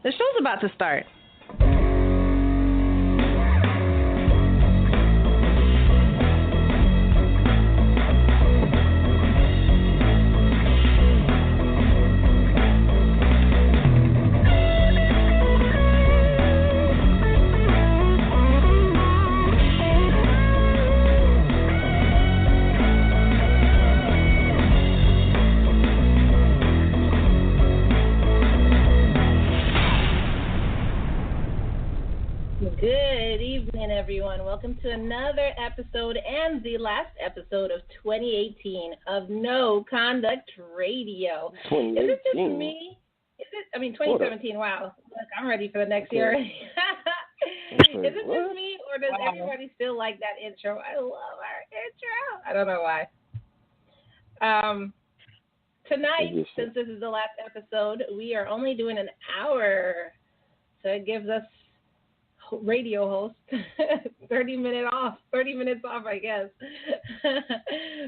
The show's about to start. Good evening, everyone. Welcome to another episode and the last episode of 2018 of No Conduct Radio. Is it just me? 2017, wow. Look, I'm ready for the next year already. Is it just me, or does everybody still like that intro? I love our intro. I don't know why. Tonight, since this is the last episode, we are only doing an hour. So it gives us radio host 30 minutes off, I guess.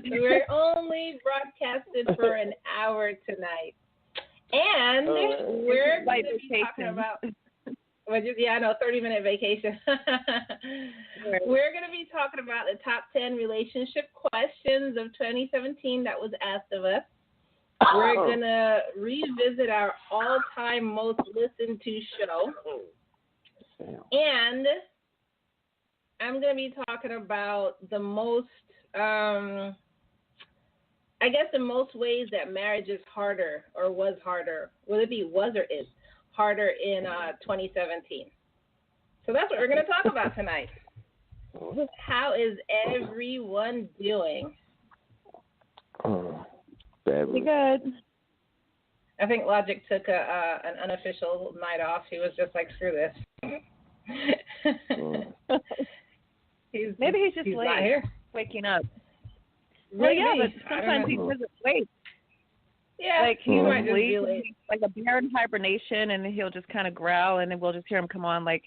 We're only broadcasted for an hour tonight. And we're going to be talking about 30-minute vacation. We're going to be talking about the top 10 relationship questions of 2017 that was asked of us. We're going to revisit our all-time most listened to show. And I'm going to be talking about the most, the most ways that marriage is harder or was harder. Will it be was or is harder in 2017? So that's what we're going to talk about tonight. How is everyone doing? Pretty good. I think Logic took an unofficial night off. He was just like, screw this. Maybe he's just late, not here. Waking up. Maybe. Well, yeah, but sometimes he doesn't wait. Yeah, like he might just be late. Like a bear in hibernation, and then he'll just kind of growl, and then we'll just hear him come on like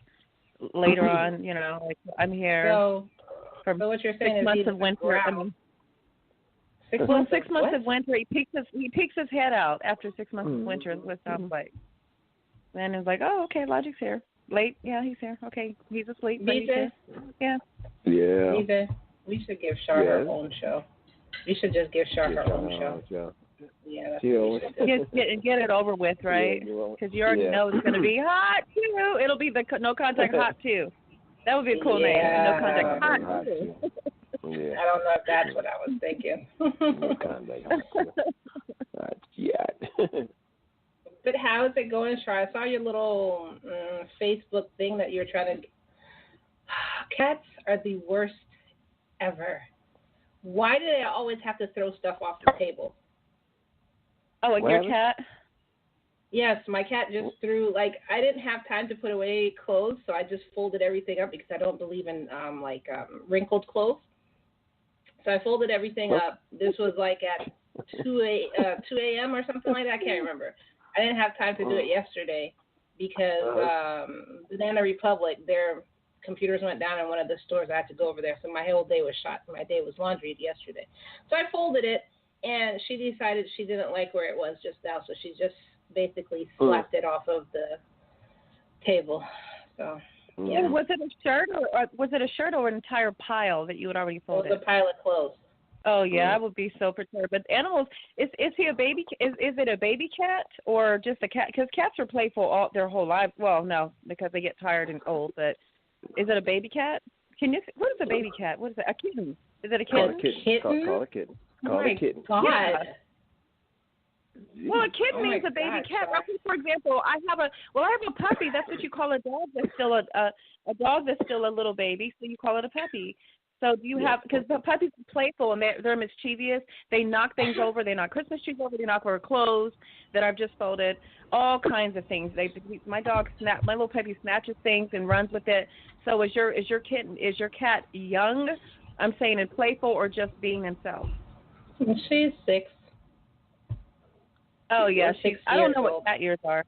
later on. You know, like I'm here. So what you're saying 6 months of winter. Growl. I mean, 6 months. 6 months of winter. He peeks his head out after 6 months of winter. Is what it sounds like. Then it's like, oh, okay, Logic's here. Late? Yeah, he's here. Okay, he's asleep. But he's here. Yeah. Yeah. We should give Shar her own show. We should just give Shar her own show. Yeah, that's get it over with, right? Because you already know it's going to be hot too. It'll be the No Contact Hot too. That would be a cool name. No Contact Hot too. I don't know if that's what I was thinking. No Contact Hot. But how is it going, Shar? I saw your little Facebook thing that you're trying to. Cats are the worst ever. Why do they always have to throw stuff off the table? Oh, like your cat? Yes, my cat just threw, I didn't have time to put away clothes, so I just folded everything up because I don't believe in, wrinkled clothes. So I folded everything up. This was at 2 a.m. or something like that. I can't remember. I didn't have time to do it yesterday because Banana Republic, their computers went down in one of the stores. I had to go over there, so my whole day was shot. My day was laundried yesterday. So I folded it, and she decided she didn't like where it was just now, so she just basically slapped it off of the table. So, yeah. Was it a shirt or an entire pile that you had already folded? It was a pile of clothes. Oh yeah, I would be so perturbed. But animals, is he a baby? Is it a baby cat or just a cat? Because cats are playful all their whole lives. Well, no, because they get tired and old. But is it a baby cat? What is a baby cat? What is it? A kitten? Is it a kitten? Call a kitten. Call a kitten. God. Yeah. Well, a kitten means a baby cat. For example, I have a puppy. That's what you call a dog. That's still a dog that's still a little baby. So you call it a puppy. So do you have, because the puppies are playful and they're mischievous. They knock things over. They knock Christmas trees over. They knock over clothes that I've just folded. All kinds of things. My little puppy snatches things and runs with it. So is your cat young? I'm saying in playful or just being himself? She's 6. Oh yeah, I don't know what cat years are.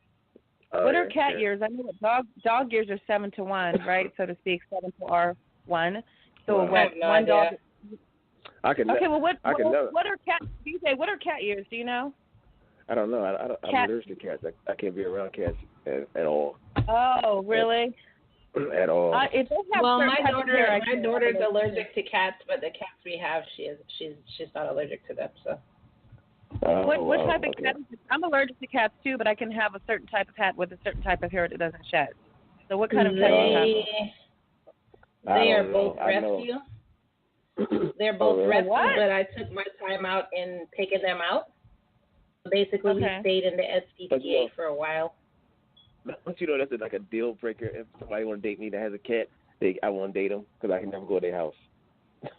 Oh, what are cat years? I know what dog years are 7 to 1, right? So to speak, 7 to R1. So one dog. I can. Okay, well, what are cat? DJ, what are cat years? Do you know? I don't know. I'm allergic to cats. I can't be around cats at all. Oh, really? At all. If they have my daughter's allergic to cats, but the cats we have, she's not allergic to them. So. What type of cat? I'm allergic to cats too, but I can have a certain type of cat with a certain type of hair that doesn't shed. So what kind of cat do you have? They are both rescue. They're both rescue, but I took my time out in taking them out. Basically, we stayed in the SPCA for a while. Don't you know that's like a deal breaker? If somebody want to date me that has a cat, I won't date them because I can never go to their house.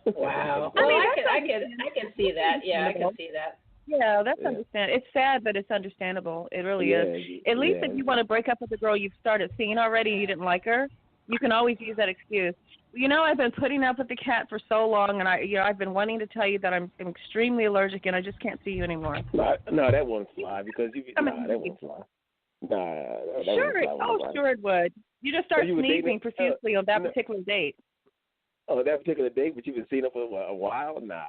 Wow. Well, I can see that. Yeah, I can see that. Yeah, that's understandable. It's sad, but it's understandable. It really is. At least if you want to break up with a girl you've started seeing already and you didn't like her, you can always use that excuse. You know, I've been putting up with the cat for so long, and I've been wanting to tell you that I'm extremely allergic, and I just can't see you anymore. No, that won't fly because that won't fly. Sure, sure it would. You just start sneezing profusely on that particular date. Oh, that particular date, but you've been seeing her for a while? Nah.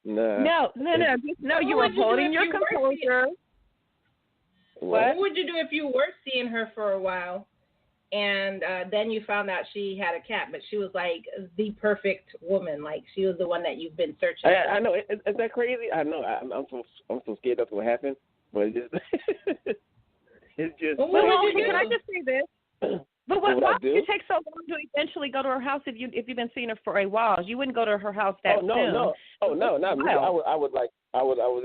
No. You were holding your composure. What would you do if you were seeing her for a while? And then you found out she had a cat, but she was like the perfect woman. Like she was the one that you've been searching. I know. Is that crazy? I know. I'm so scared that's what happened. But it's just. Well, can I just say this? But why would you take so long to eventually go to her house if you've been seeing her for a while? You wouldn't go to her house that soon. No. Oh no, not me. I was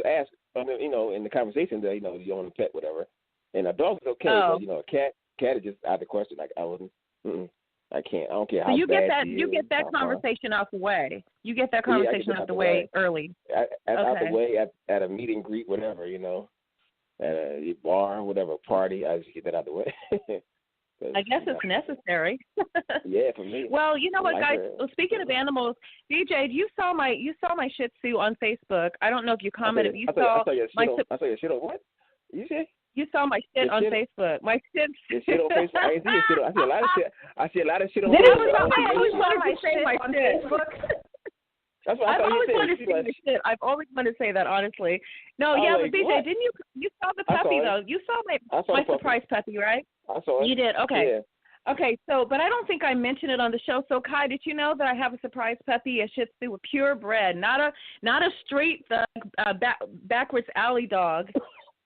asked. In the conversation that you want a pet, whatever. And a dog is okay, but a cat is just out of the question. Like I wasn't. I can't. I don't care how bad you get that conversation out the way. You get that conversation out the way early. Out the way at a meet and greet, whatever, at a bar, whatever, party. I just get that out the way. I guess it's necessary. Yeah, for me. Well, you know what, guys? Speaking of animals, DJ, you saw my Shih Tzu on Facebook. I don't know if you commented. I saw your shit on what? You say? You saw my shit on Facebook. My shit. Your shit on Facebook. I didn't see your shit. I see a lot of shit. I see a lot of shit on Facebook. I always wanted to say my shit. That's what I've always wanted to say my shit. I've always wanted to say that, honestly. No, but BJ, didn't you saw the puppy though? You saw my surprise puppy, right? I saw it. You did. Okay. Yeah. Okay. So, but I don't think I mentioned it on the show. So, Kai, did you know that I have a surprise puppy, a Shih Tzu, purebred, not a street thug, backwards alley dog,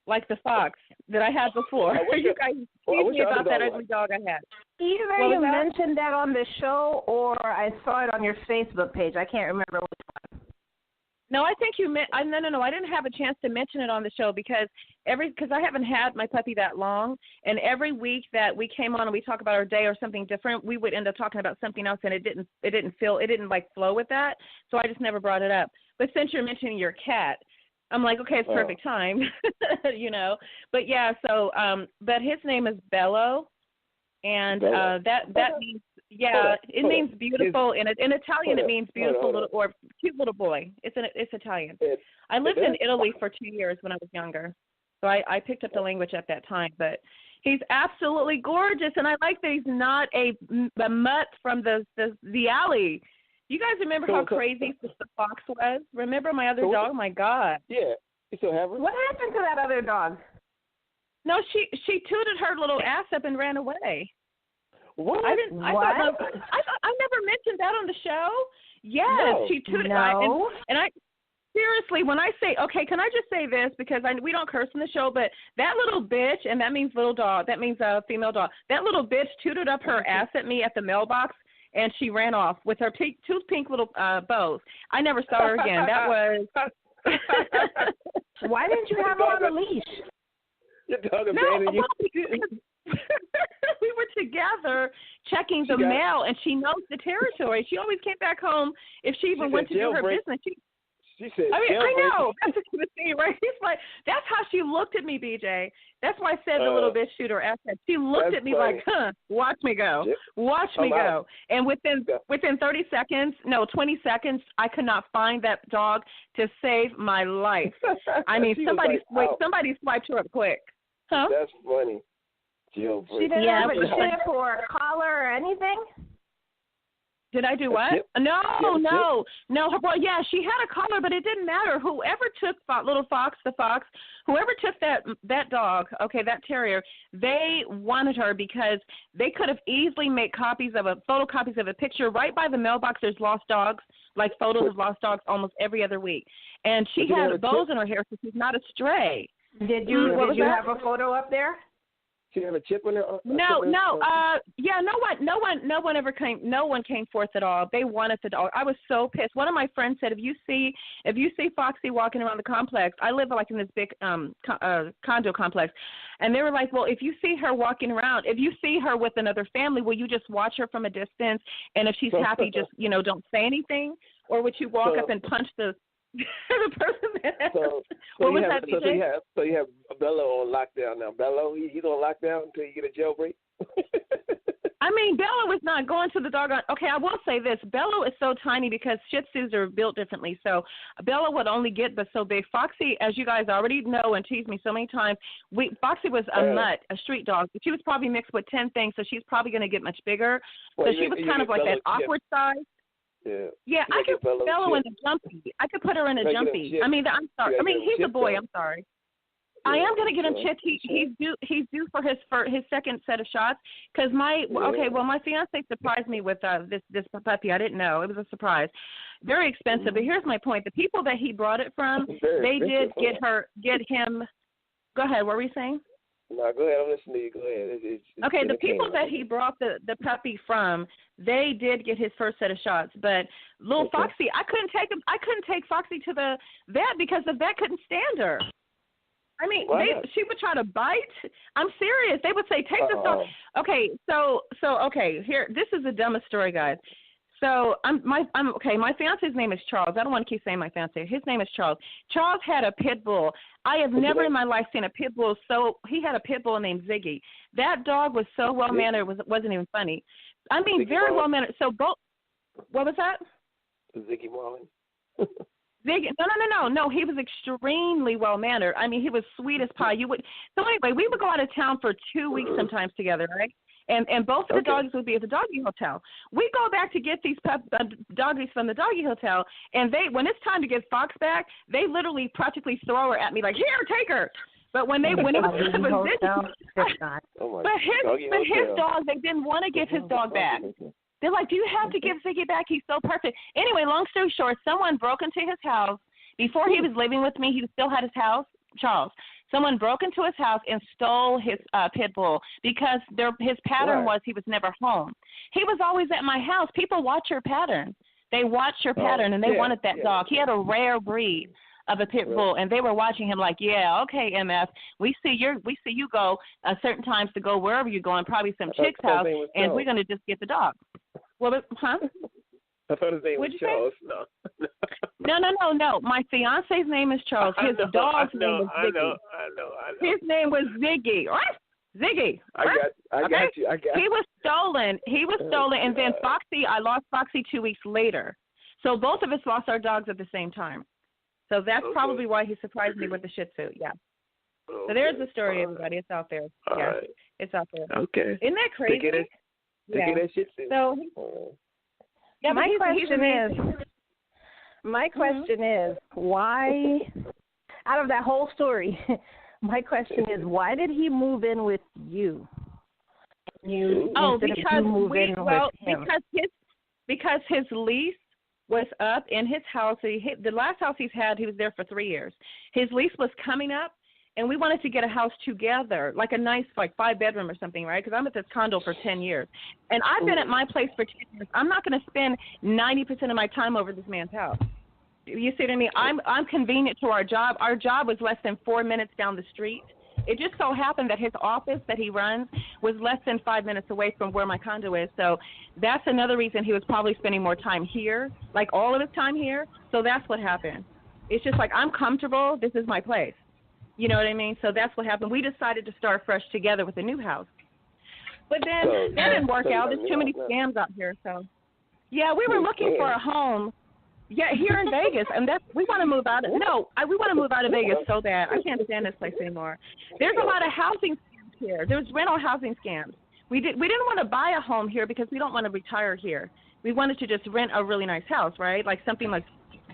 like the fox that I had before. You guys teased me about that ugly dog I had. Either you mentioned that on the show or I saw it on your Facebook page. I can't remember which one. No, I think you meant. No. I didn't have a chance to mention it on the show because I haven't had my puppy that long, and every week that we came on and we talk about our day or something different, we would end up talking about something else, and it didn't like flow with that, so I just never brought it up. But since you're mentioning your cat, I'm like, okay, it's perfect time, But yeah, so but his name is Bello, and that means. Yeah, it means beautiful. In Italian, it means beautiful little or cute little boy. It's Italian. I lived in Italy for 2 years when I was younger, so I picked up the language at that time. But he's absolutely gorgeous, and I like that he's not a mutt from the alley. You guys remember how crazy the fox was? Remember my other dog? My God. Yeah, you still have her. What happened to that other dog? No, she tooted her little ass up and ran away. What? I never mentioned that on the show. Yes, no. She tooted. No. And I seriously, when I say, okay, can I just say this because we don't curse in the show, but that little bitch, and that means little dog. That means female dog. That little bitch tooted up her ass at me at the mailbox, and she ran off with her two pink little bows. I never saw her again. That was. Why didn't you have her on a leash? Your dog abandoned you. We were together checking the mail, and she knows the territory. She always came back home if she even went to do her business. She said, I know. That's what she was saying, right? He's like, that's how she looked at me, BJ. That's why I said the little bitch shooter ass. She looked at me like, watch me go. Yep. Watch me go. And within 20 seconds, I could not find that dog to save my life. I mean, somebody swiped her up quick. Huh? That's funny. She didn't have a chip or a collar or anything? Did I do what? No. Well, yeah, she had a collar, but it didn't matter. Whoever took little Fox, the fox, whoever took that dog, okay, that terrier, they wanted her because they could have easily made photocopies of a picture right by the mailbox. There's lost dogs, like photos of lost dogs almost every other week. And she had bows in her hair, so she's not a stray. Did you have a photo up there? She have a chip in her. No one ever came. No one came forth at all. They wanted the dog. I was so pissed. One of my friends said, if you see Foxy walking around the complex, I live like in this big condo complex, and they were like, well, if you see her walking around, if you see her with another family, will you just watch her from a distance? And if she's happy, just don't say anything, or would you walk up and punch the person? So you have Bello on lockdown now. Bello, he's on lockdown until you get a jailbreak. I mean, Bello is not going to the doggone. Okay, I will say this: Bello is so tiny because Shih Tzus are built differently. So Bello would only get but so big. Foxy, as you guys already know and teased me so many times, Foxy was a mutt, a street dog. She was probably mixed with 10 things, so she's probably going to get much bigger. So she was kind of like that awkward size. Yeah, I could put Bello in a jumpy. I could put her in a jumpy. I mean, I'm sorry. I mean, he's a boy. I'm sorry. I am going to get him chipped. He's due for his second set of shots because my fiance surprised me with this puppy. I didn't know. It was a surprise. Very expensive. But here's my point: the people that he brought it from, they did get him. Go ahead. What were you saying? No, go ahead. I'm listening to you. Go ahead. It's okay, the people that he brought the puppy from, they did get his first set of shots. But little Foxy, I couldn't take Foxy to the vet because the vet couldn't stand her. I mean, she would try to bite. I'm serious. They would say, "Take this dog." Okay, so okay, here. This is the dumbest story, guys. So my fiance's name is Charles. I don't want to keep saying my fiance. His name is Charles. Charles had a pit bull. I have never in my life seen a pit bull he had a pit bull named Ziggy. That dog was so well mannered it wasn't even funny. I mean, Ziggy very well mannered. So both. What was that? Ziggy Marlin. Ziggy, no. He was extremely well mannered. I mean, he was sweet as pie. So anyway, we would go out of town for 2 weeks sometimes together, right? And both of the doggies would be at the doggy hotel. We go back to get these doggies from the doggy hotel, and when it's time to get Fox back, they literally practically throw her at me like, "Here, take her." But when it was his dog, they didn't want to give his dog back. They're like, "Do you have to give Ziggy back? He's so perfect." Anyway, long story short, someone broke into his house before he was living with me. He still had his house, Charles. Someone broke into his house and stole his pit bull because his pattern was he was never home. He was always at my house. People watch your pattern. They watch your pattern, and they wanted that dog. He had a rare breed of a pit bull, and they were watching him like, "Yeah, okay, MF, we see you go certain times to go wherever you're going, probably some chick's house, and we're going to just get the dog." Well, huh? I thought his name was Charles. No. My fiance's name is Charles. His dog's name is Ziggy. I know. His name was Ziggy. Right? Ziggy. Right? I got you. He was stolen. And then Foxy, I lost Foxy 2 weeks later. So both of us lost our dogs at the same time. So that's probably why he surprised me with the Shih Tzu. Yeah. So there's the story, everybody. It's out there. It's out there. Okay. Isn't that crazy? That Shih Tzu. So. Yeah, my question is, why, out of that whole story, my question is, why did he move in with you? Because his lease was up in his house. The last house he was there for 3 years. His lease was coming up, and we wanted to get a house together, like a nice, 5-bedroom or something, right? Because I'm at this condo for 10 years. And I've been at my place for 10 years. I'm not going to spend 90% of my time over this man's house. You see what I mean? I'm convenient to our job. Our job was less than 4 minutes down the street. It just so happened that his office that he runs was less than 5 minutes away from where my condo is. So that's another reason he was probably spending more time here, like all of his time here. So that's what happened. It's just like, I'm comfortable. This is my place. You know what I mean? So that's what happened. We decided to start fresh together with a new house. But then that didn't work out. There's too many scams out here. So, yeah, we were looking for a home. Yeah, here in Vegas. And we want to move out. We want to move out of Vegas so bad. I can't stand this place anymore. There's a lot of housing scams here. There's rental housing scams. We didn't want to buy a home here because we don't want to retire here. we wanted to just rent a really nice house, right? Like something like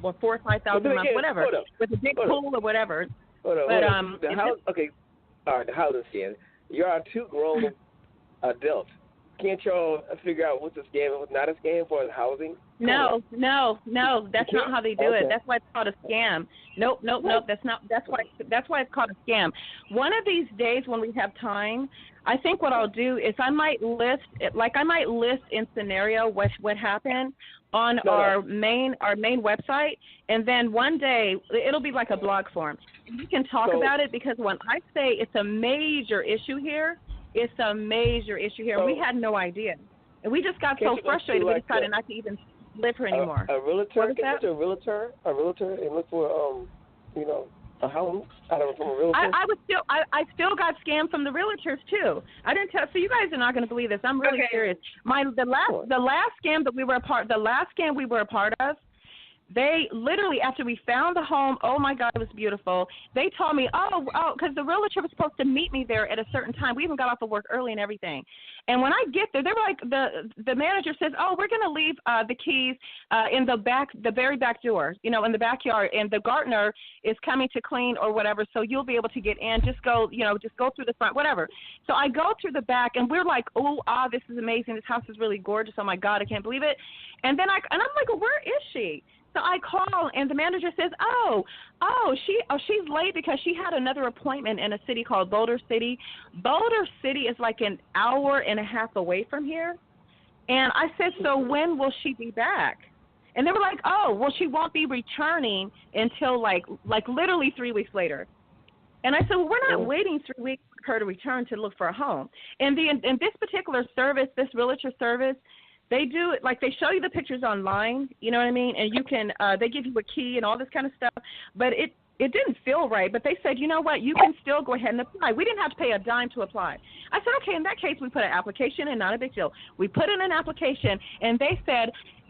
$4,000 or $5,000 a month, whatever, with a big pool or whatever. Hold on. The house, okay, all right, the housing scam. You are two grown adults. Can't y'all figure out what's a scam and what's not a scam for housing? No. That's not how they do it. That's why it's called a scam. Nope. That's not. That's why it's called a scam. One of these days when we have time, I think what I'll do is I might list in scenario what happened on our main website, and then one day it'll be like a blog form. We can talk about it, because when I say it's a major issue here, it's a major issue here. We had no idea, and we just got so frustrated we decided not to even live here anymore. A realtor? Can you go to a realtor and look for a home out of from a realtor? I still got scammed from the realtors too. I didn't tell. So you guys are not going to believe this. I'm really serious. The last scam we were a part of. They literally, after we found the home, oh my God, it was beautiful. They told me, because the realtor was supposed to meet me there at a certain time. We even got off of work early and everything. And when I get there, they were like, the manager says, we're going to leave the keys in the very back door, in the backyard, and the gardener is coming to clean or whatever, so you'll be able to get in. Just go through the front, whatever. So I go through the back, and we're like, this is amazing. This house is really gorgeous. Oh my God, I can't believe it. And then I'm like, well, where is she? So I call, and the manager says, she's late because she had another appointment in a city called Boulder City. Boulder City is like an hour and a half away from here. And I said, so when will she be back? And they were like, she won't be returning until like literally 3 weeks later. And I said, well, we're not waiting 3 weeks for her to return to look for a home. And in this particular service, this realtor service, they do it like they show you the pictures online, you know what I mean? And you can, they give you a key and all this kind of stuff. But it didn't feel right. But they said, you know what, you can still go ahead and apply. We didn't have to pay a dime to apply. I said, okay, in that case, we put an application in, not a big deal. We put in an application, and they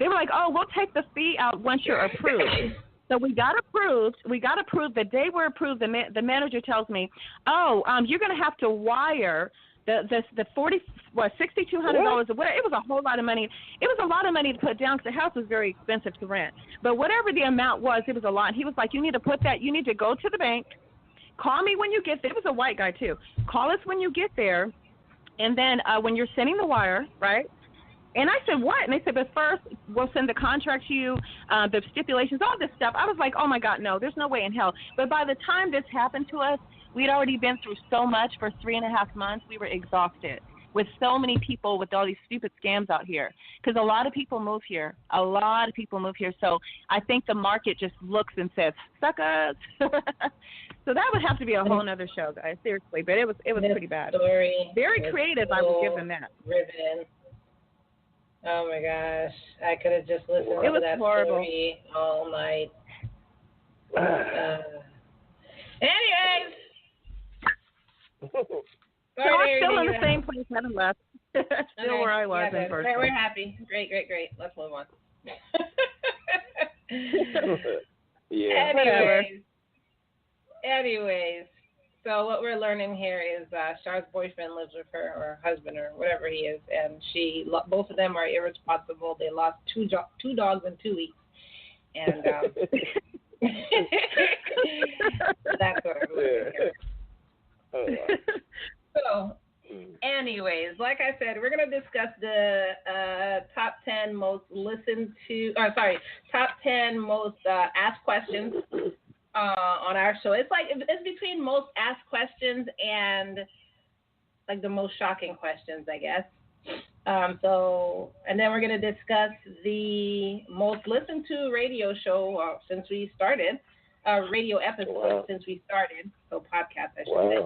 were like, we'll take the fee out once you're approved. So we got approved. The day we're approved, the manager tells me, you're going to have to wire the $6,200 or whatever. It was a whole lot of money. It was a lot of money to put down because the house was very expensive to rent. But whatever the amount was, it was a lot. And he was like, you need to go to the bank, call me when you get there. It was a white guy too. Call us when you get there, and then when you're sending the wire, right? And I said, what? And they said, but first we'll send the contract to you, the stipulations, all this stuff. I was like, oh my God, no, there's no way in hell. But by the time this happened to us, we'd already been through so much for 3.5 months. We were exhausted with so many people with all these stupid scams out here. Because a lot of people move here. So I think the market just looks and says, suck us. So that would have to be a whole other show, guys. Seriously. But it was pretty bad. Very creative, I would give them that. Riveting. Oh my gosh. I could have just listened to that story all night. Anyways. So I'm still in the same place, haven't left. Still where I was in first. We're happy. Great. Let's move on. Anyways, so what we're learning here is Char's boyfriend lives with her, or husband, or whatever he is, and both of them are irresponsible. They lost two dogs in 2 weeks, and that's what I'm learning here. So, anyways, like I said, we're going to discuss the top 10 most asked questions on our show. It's between most asked questions and like the most shocking questions, I guess. And then we're going to discuss the most listened to radio show since we started. Radio episode since we started, so podcast, I should say.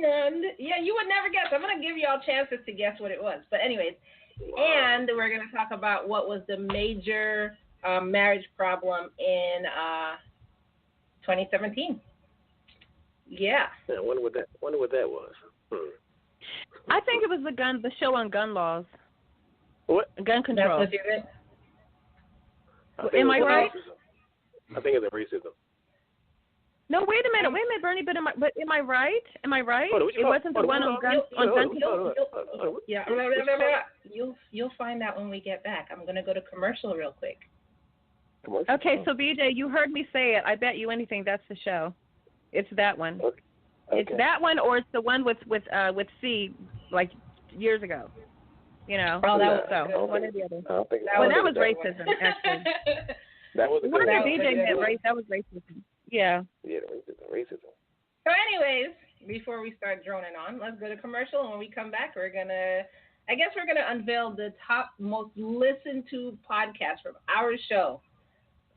And you would never guess. I'm going to give you all chances to guess what it was. But anyways, and we're going to talk about what was the major marriage problem in 2017. Yeah. I wonder what that was. I think it was the show on gun laws. What? Gun control. That's what Am I right? I think it's racism. No, wait a minute, Bernie. But am I right? Am I right? It wasn't the one on gun. Yeah, you'll find out when we get back. I'm gonna go to commercial real quick. Okay, so BJ, you heard me say it. I bet you anything that's the show. It's that one. Okay. It's that one, or it's the one with C, like years ago. You know. Oh, that was so one or the other. That was racism, actually. That was one of BJ meant race. That was racism. Yeah. Yeah, racism. So, anyways, before we start droning on, let's go to commercial. And when we come back, we're gonna unveil the top most listened to podcast from our show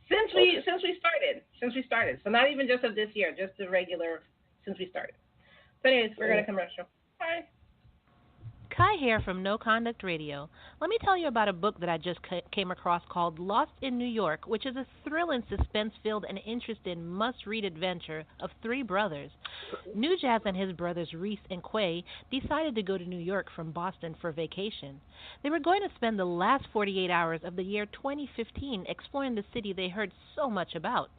since we started. So not even just of this year, just the regular since we started. So, anyways, we're going to commercial. Bye. Kai here from No Conduct Radio. Let me tell you about a book that I just came across called Lost in New York, which is a thrilling, suspense-filled, and interesting must-read adventure of three brothers. New Jazz and his brothers Reese and Quay decided to go to New York from Boston for vacation. They were going to spend the last 48 hours of the year 2015 exploring the city they heard so much about.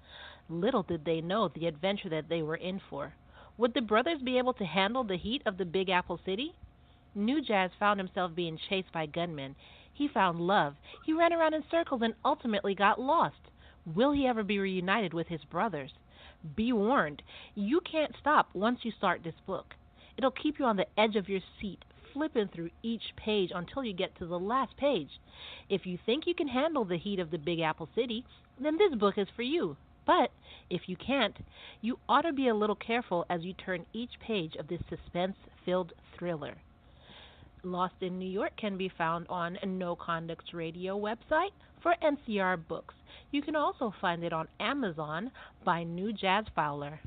Little did they know the adventure that they were in for. Would the brothers be able to handle the heat of the Big Apple City? New Jazz found himself being chased by gunmen. He found love. He ran around in circles and ultimately got lost. Will he ever be reunited with his brothers? Be warned, you can't stop once you start this book. It'll keep you on the edge of your seat, flipping through each page until you get to the last page. If you think you can handle the heat of the Big Apple City, then this book is for you. But if you can't, you ought to be a little careful as you turn each page of this suspense-filled thriller. Lost in New York can be found on No Conduct's radio website for NCR Books. You can also find it on Amazon by New Jazz Fowler.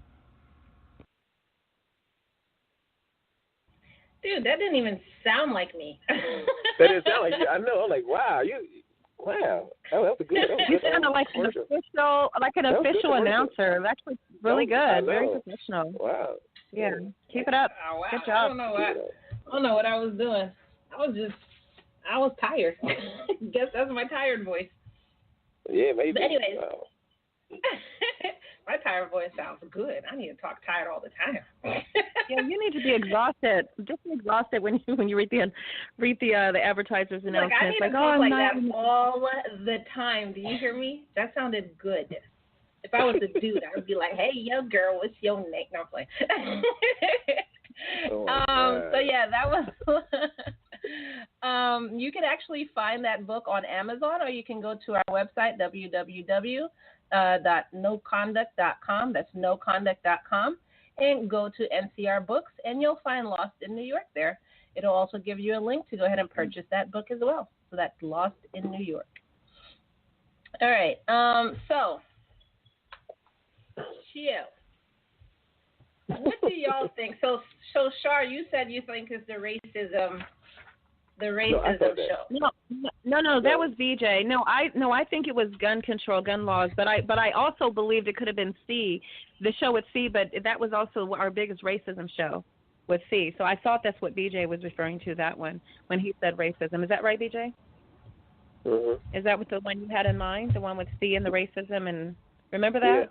Dude, that didn't even sound like me. That didn't sound like you. I know. I'm like, wow, wow. That was a good. You sounded like an official announcer. That's really good. Very professional. Wow. Yeah. Keep it up. Oh, wow. Good job. I don't know what I was doing. I was tired. Guess that's my tired voice. Yeah, maybe. But anyways, my tired voice sounds good. I need to talk tired all the time. Yeah, you need to be exhausted. Just be exhausted when you read the advertisers announcements. I need to talk like that all the time. Do you hear me? That sounded good. If I was a dude, I would be like, "Hey, yo, girl, what's your name?" No, I'm playing. So yeah, that was. You can actually find that book on Amazon, or you can go to our website www.noconduct.com. That's noconduct.com, and go to NCR Books, and you'll find Lost in New York there. It'll also give you a link to go ahead and purchase that book as well. So that's Lost in New York. All right. So, Chio, what do y'all think? So Shar, you said you think it's the racism show. No, that was VJ. No, I think it was gun control, gun laws. But I also believed it could have been C, the show with C. But that was also our biggest racism show with C. So I thought that's what BJ was referring to, that one, when he said racism. Is that right, BJ? Mm-hmm. Is that what the one you had in mind, the one with C and the racism? And remember that?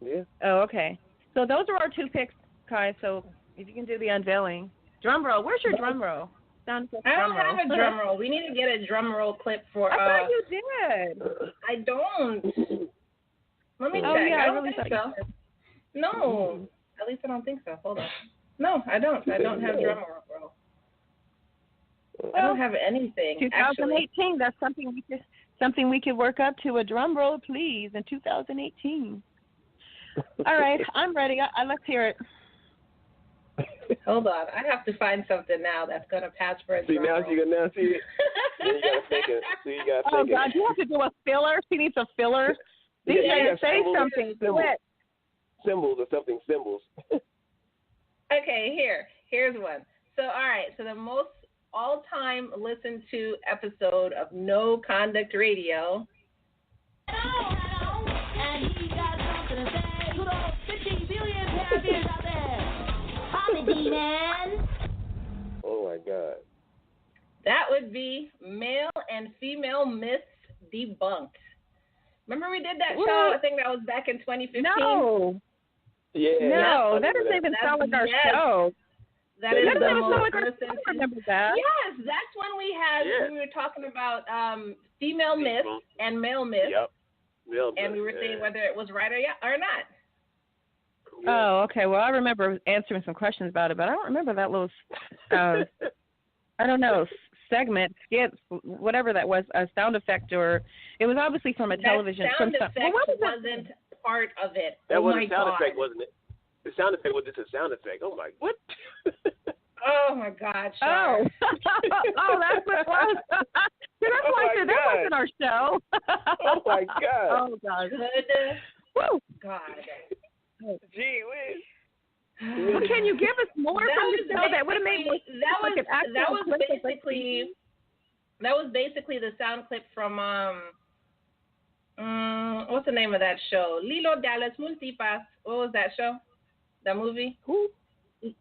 Yeah. Oh, okay. So those are our two picks, Kai. So if you can do the unveiling. Drum roll. Where's your drum roll? I don't have a drum roll. We need to get a drum roll clip for. I thought you did. I don't. Let me check. Yeah, I really think thought so. No, at least I don't think so. Hold on. No, I don't. I don't have drum roll. I don't have anything. 2018. Actually. That's something we could work up to. A drum roll, please, in 2018. All right, I'm ready. Let's hear it. Hold on, I have to find something now that's gonna pass for a drum roll. See, you gotta think it. Oh God, you have to do a filler. She needs a filler. Say something. Quit. Symbols or something. Symbols. Okay, here's one. So all right, so the most all-time listened to episode of No Conduct Radio. And he got something to say to those 15 billion parodies out there. D-man. Oh my God. That would be Male and Female Myths Debunked. Remember we did that show? I think that was back in 2015. No. Yeah. No, that doesn't even sound like our show. That is the most like our show. I remember that. Yes, that's when we were talking about female myths and male myths. Yep. And we were saying whether it was right or not. Oh, okay. Well, I remember answering some questions about it, but I don't remember that little, I don't know, segment, skit, whatever that was, a sound effect, or it was obviously from a television. Sound effect wasn't part of it. That wasn't a sound effect, wasn't it? The sound effect was just a sound effect. Oh, my, what? Oh, my God, Sean. Oh, that's what it was. That's why I said that wasn't our show. Oh, my God. Oh, God. Woo. God. Gee whiz. Well, can you give us more from the show that would have made more sense? That was basically the sound clip from what's the name of that show? Lilo Dallas Multipass. What was that show? That movie? Who?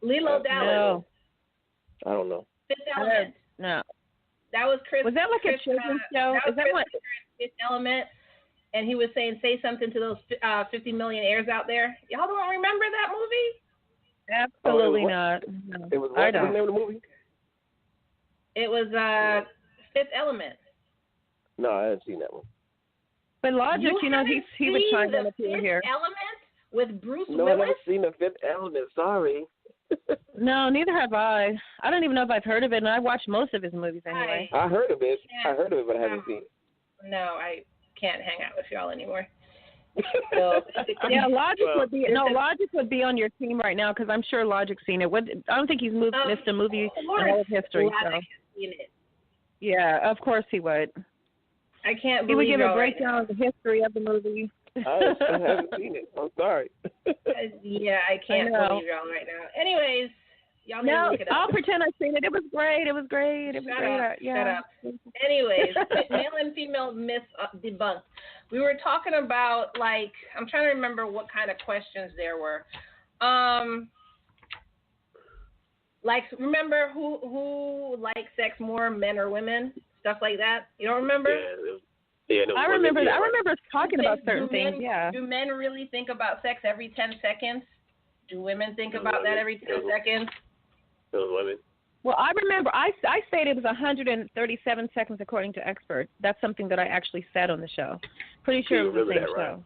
Lilo Dallas. No. I don't know. Fifth Element. No. That was Chris. Was that like a children's show? Is that what? Fifth Element. And he was saying, say something to those 50 millionaires out there. Y'all don't remember that movie? Absolutely not. No. It was what? What's the name of the movie? It was Fifth Element. No, I haven't seen that one. But Logic, he was trying to appear here. Fifth Element with Bruce No, Willis? I've never seen the Fifth Element. Sorry. No, neither have I. I don't even know if I've heard of it, and I watched most of his movies anyway. I heard of it. But I haven't seen it. No, I can't hang out with y'all anymore. So, yeah, Logic would be on your team right now because I'm sure Logic's seen it. I don't think he's missed a movie in all of history. Logic has seen it. Yeah, of course he would. I can't believe he would give a breakdown right of the history of the movie. I haven't seen it. I'm sorry. Yeah, I can't believe y'all right now. Anyways, y'all need to look it up. I'll pretend I've seen it. It was great. Shut up. Anyways, male and female myths debunked. We were talking about, like, I'm trying to remember what kind of questions there were. Like, remember who likes sex more, men or women? Stuff like that. You don't remember? Yeah, I remember. I remember talking about certain things. Yeah. Do men really think about sex every 10 seconds? Do women think about that every 10 seconds? Those women. Well, I remember. I said it was 137 seconds according to experts. That's something that I actually said on the show. Pretty sure it was the same show.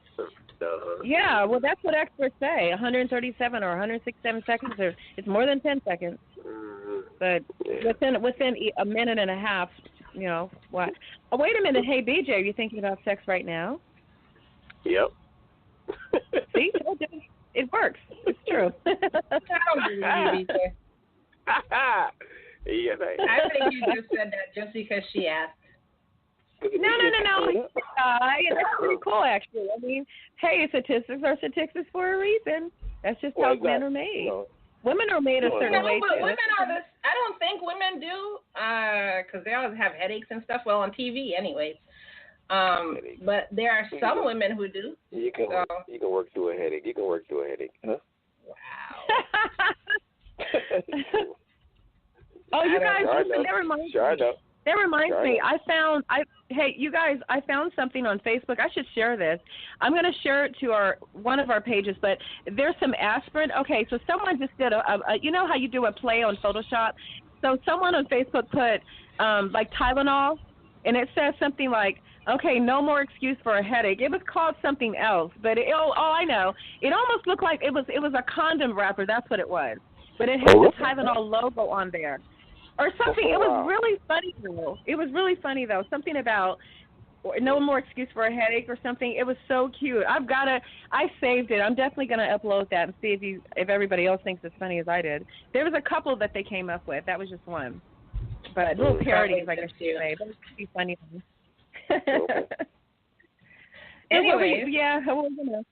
Right? Yeah. Well, that's what experts say. 137 or 167 seconds. Or it's more than 10 seconds. But within a minute and a half. You know, what? Oh, wait a minute. Hey, BJ, are you thinking about sex right now? Yep. See? It works. It's true. I don't believe you, BJ. Yeah, I think you just said that just because she asked. No. That's pretty cool, actually. I mean, hey, statistics are statistics for a reason. That's just how men are made. No. Women are made a certain way, but too. Women are this. I don't think women do, because they always have headaches and stuff. Well, on TV, anyways. But there are some women who do. You can work through a headache. Huh? Wow. Oh, you guys, listen, that reminds me. Hey, you guys, I found something on Facebook. I should share this. I'm going to share it to one of our pages, but there's some aspirin. Okay, so someone just did you know how you do a play on Photoshop? So someone on Facebook put, like, Tylenol, and it says something like, okay, no more excuse for a headache. It was called something else, but I know. It almost looked like it was a condom wrapper. That's what it was. But it had the Tylenol logo on there. Or something. It was really funny, though. Something about no more excuse for a headache or something. It was so cute. I saved it. I'm definitely going to upload that and see if everybody else thinks it's funny as I did. There was a couple that they came up with. That was just one. But little parodies, I guess you say. But it would be funny. Anyway.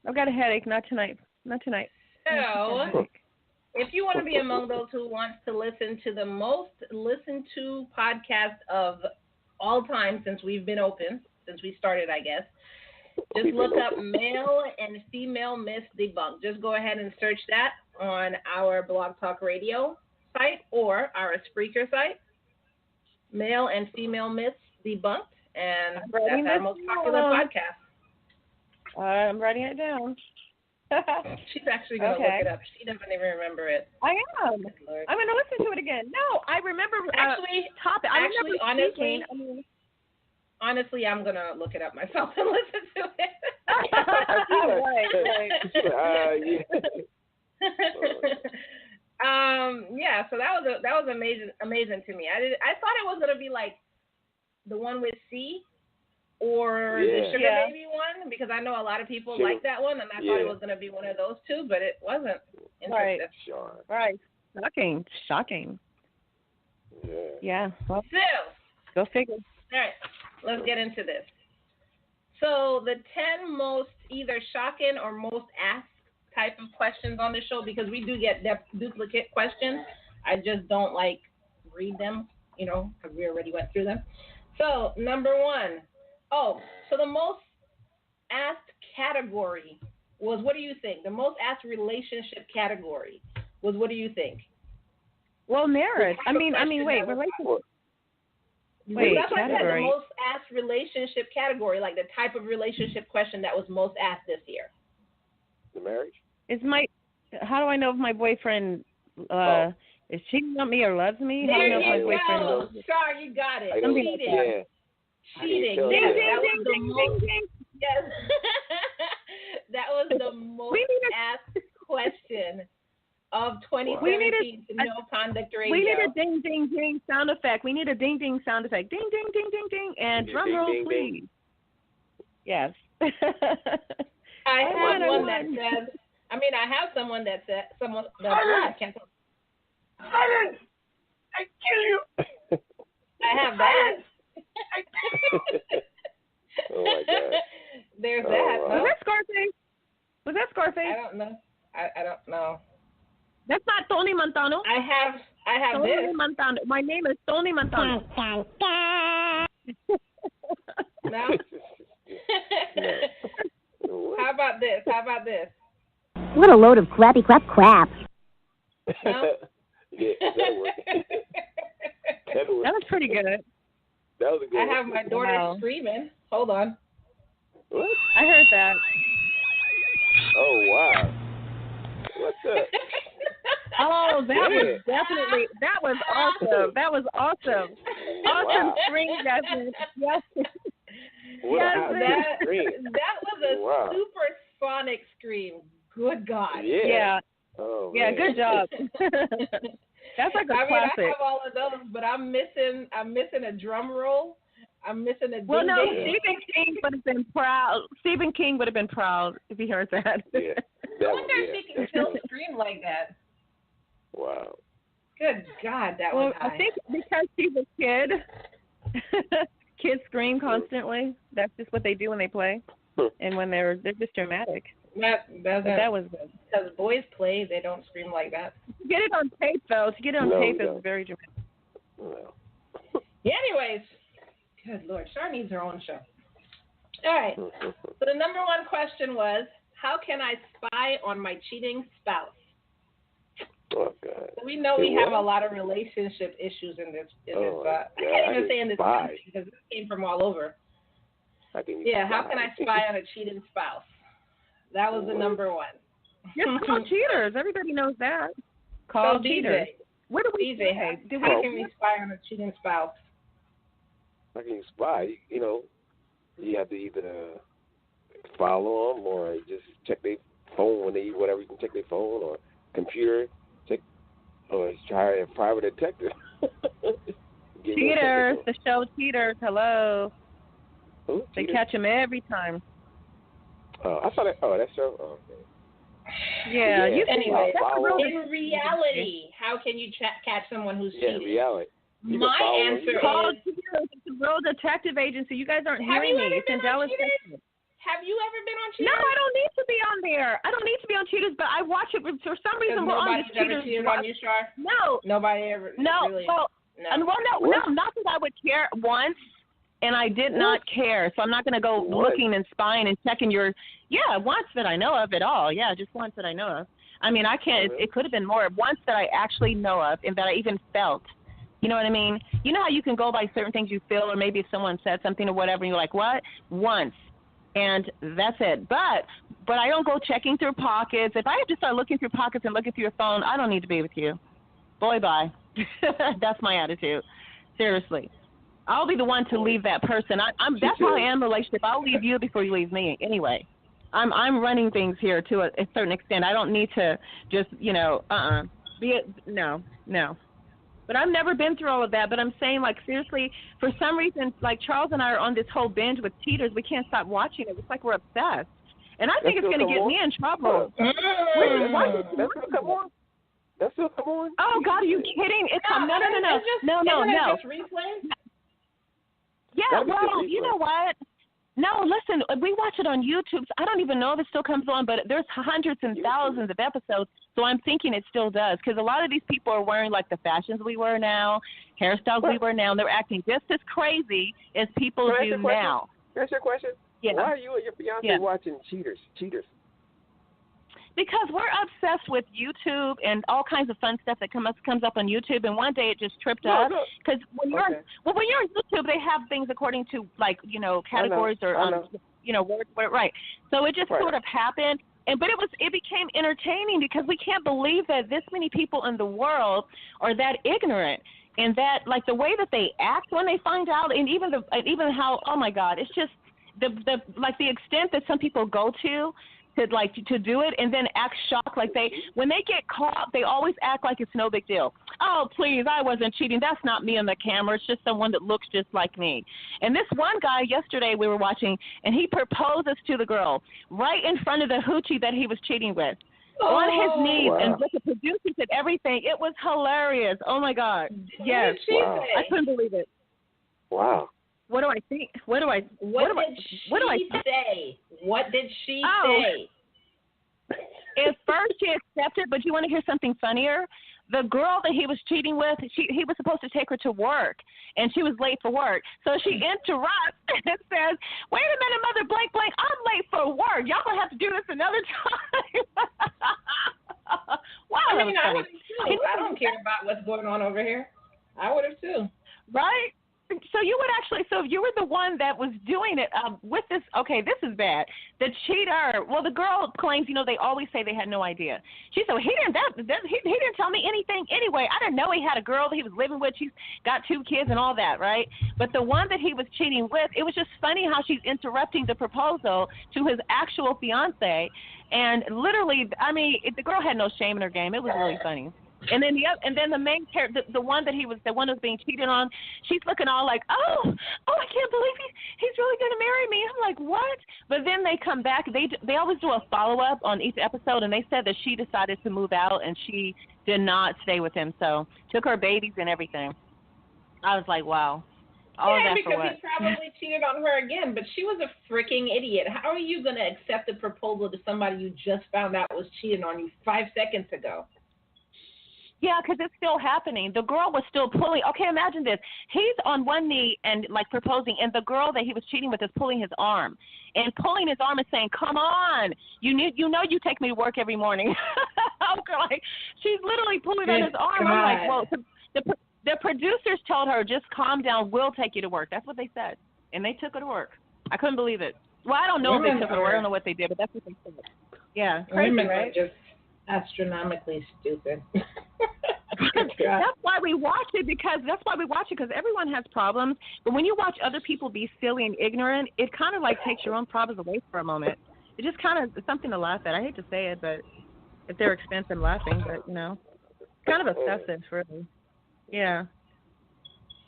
I've got a headache. Not tonight. So, if you want to be among those who wants to listen to the most listened to podcast of all time since we've been open, since we started, I guess, just look up Male and Female Myths Debunked. Just go ahead and search that on our Blog Talk Radio site or our Spreaker site, Male and Female Myths Debunked, and that's our most popular podcast. I'm writing it down. She's actually going to look it up. She doesn't even remember it. I am. I'm going to listen to it again. No, I remember topic. I remember honestly, speaking. Honestly, I'm going to look it up myself and listen to it. Yeah, so that was amazing to me. I thought it was going to be like the one with C or the Sugar Baby one, because I know a lot of people like that one, and I thought it was going to be one of those two, but it wasn't. Right. Sure. Right. Shocking. Yeah. Well, go figure. All right, let's get into this. So the 10 most either shocking or most asked type of questions on the show, because we do get duplicate questions. I just don't read them, because we already went through them. So number 1. So the most asked category was, what do you think? The most asked relationship category was, what do you think? Well, marriage. Wait, relationship. Wait, that's what I said, the category. most asked relationship category, like the type of relationship question that was most asked this year. The marriage? How do I know if my boyfriend is cheating on me or loves me? How do I know if my boyfriend loves me? Sorry, you got it. Cheating. Cheating. Ding, ding, ding, ding. Yes. That was the most asked question of 2017 to No Conduct Radio. We need a ding, ding, ding sound effect. We need a ding, ding sound effect. Ding, ding, ding, ding, ding. And drum roll, please. Yes. I have someone that said, I can't tell. Silence! I kill you! I have that. Oh my God. There's that. Wow. No? Was that Scarface? I don't know. I don't know. That's not Tony Montano. I have Tony this. Montano. My name is Tony Montano. No? How about this? What a load of crappy crap. No? Yeah, that'll work. That was pretty good. That was a good I have my daughter screaming. Hold on. What? I heard that. Oh, wow. What's up? Oh, that was awesome. That was awesome. Awesome scream, Jasmine. Yes. That was a supersonic scream. Good God. Yeah. Oh, yeah, man. good job. That's like a classic. I have all of those, but I'm missing a drum roll. I'm missing a ding. Well, no, Stephen King would have been proud. Stephen King would have been proud if he heard that. Yeah. I wonder if she can still scream like that. Wow. Good God, that was high. I think because she's a kid, kids scream constantly. That's just what they do when they play, and when they're just dramatic. That was good. Because boys play, they don't scream like that. To get it on tape, though, is very dramatic. No. Anyways, good Lord, Char needs her own show. All right. So the number 1 question was, how can I spy on my cheating spouse? Oh, God. So we know we have a lot of relationship issues in this. I can't even say in this country because this came from all over. How can I spy on a cheating spouse? That was the number 1. Just call cheaters. Everybody knows that. Call cheaters. What do we say? How can we spy on a cheating spouse? How can you spy? You have to either follow them or just check their phone when they whatever. You can check their phone or computer. Or try a private detective. Cheaters. The show Cheaters. Hello. Who? They catch them every time. I saw that. Oh, that show. Oh, okay. Yeah. Anyway, in reality, how can you catch someone who's cheating? Yeah, reality. My answer is call Cheaters. It's a real detective agency. You guys aren't hearing me. It's in Dallas, Texas. Have you ever been on Cheaters? No, I don't need to be on there. I don't need to be on Cheaters, but I watch it for some reason. We're on this Cheaters. Cheated on you, Char? No. Nobody ever. No. Really? Well, no, not that I would care once, and I did not care. So I'm not going to go looking and spying and checking your. Yeah, once that I know of at all. Yeah, just once that I know of. I mean, I can't. It could have been more. Once that I actually know of and that I even felt. You know what I mean? You know how you can go by certain things you feel, or maybe if someone said something or whatever, and you're like, what? Once. And that's it. But I don't go checking through pockets. If I have to start looking through pockets and looking through your phone, I don't need to be with you. Boy, bye. That's my attitude. Seriously. I'll be the one to leave that person. That's how I am in a relationship. I'll leave you before you leave me anyway. I'm running things here to a certain extent. I don't need to just, no. But I've never been through all of that. But I'm saying, like, seriously, for some reason, like, Charles and I are on this whole binge with cheaters. We can't stop watching it. It's like we're obsessed. And I think it's going to get me in trouble. Why does it come on? That's still come on? Oh, God, are you kidding? It's no. Just replay? Yeah, well, you know what? No, listen, we watch it on YouTube. So I don't even know if it still comes on, but there's hundreds and thousands of episodes, so I'm thinking it still does. Because a lot of these people are wearing, like, the fashions we wear now, hairstyles we wear now, and they're acting just as crazy as people do now. That's your question? Yeah. Why are you and your fiancé watching cheaters? Because we're obsessed with YouTube and all kinds of fun stuff that comes up on YouTube, and one day it just tripped us. Because when you're on YouTube, they have things according to, like, categories or words, right? So it just sort of happened, but it became entertaining because we can't believe that this many people in the world are that ignorant, and that, like, the way that they act when they find out, and even how, oh my God, it's just the extent that some people go to do it and then act shocked, like when they get caught, they always act like it's no big deal. Oh, please, I wasn't cheating. That's not me on the camera. It's just someone that looks just like me. And this one guy yesterday we were watching, and he proposes to the girl right in front of the hoochie that he was cheating with. On his knees and with the producers and everything. It was hilarious. Oh my God. Yes. I couldn't believe it. Wow. What do I think? What did she say? What did she say? At first she accepted, but you want to hear something funnier? The girl that he was cheating with, he was supposed to take her to work, and she was late for work. So she interrupts and says, "Wait a minute, mother blank blank, I'm late for work. Y'all gonna have to do this another time." Wow, I mean, I would too. I don't care about what's going on over here. I would have too. Right? So you would actually, so if you were the one that was doing it with this, okay, this is bad. The cheater, well, the girl claims, they always say they had no idea. She said, he didn't tell me anything anyway. I didn't know he had a girl that he was living with. She's got 2 kids and all that, right? But the one that he was cheating with, it was just funny how she's interrupting the proposal to his actual fiance. And literally, I mean, the girl had no shame in her game. It was really funny. And then the main character, the one that was being cheated on, she's looking all like, oh, I can't believe he's really going to marry me. I'm like, what? But then they come back. They always do a follow up on each episode, and they said that she decided to move out and she did not stay with him, so took her babies and everything. I was like, wow. Because he probably cheated on her again, but she was a freaking idiot. How are you going to accept a proposal to somebody you just found out was cheating on you 5 seconds ago? Yeah, because it's still happening. The girl was still pulling. Okay, imagine this. He's on one knee and, like, proposing, and the girl that he was cheating with is pulling his arm. And pulling his arm and saying, come on. You take me to work every morning. Like, she's literally pulling on his arm. I'm like, well, the producers told her, just calm down. We'll take you to work. That's what they said. And they took her to work. I couldn't believe it. Well, I don't know if they took her to work. I don't know what they did, but that's what they said. Yeah, crazy, right? Just astronomically stupid. That's why we watch it, because everyone has problems. But when you watch other people be silly and ignorant, it kind of like takes your own problems away for a moment. It just kind of, it's something to laugh at. I hate to say it, but at their expense, I'm laughing. But kind of obsessive, really. Yeah.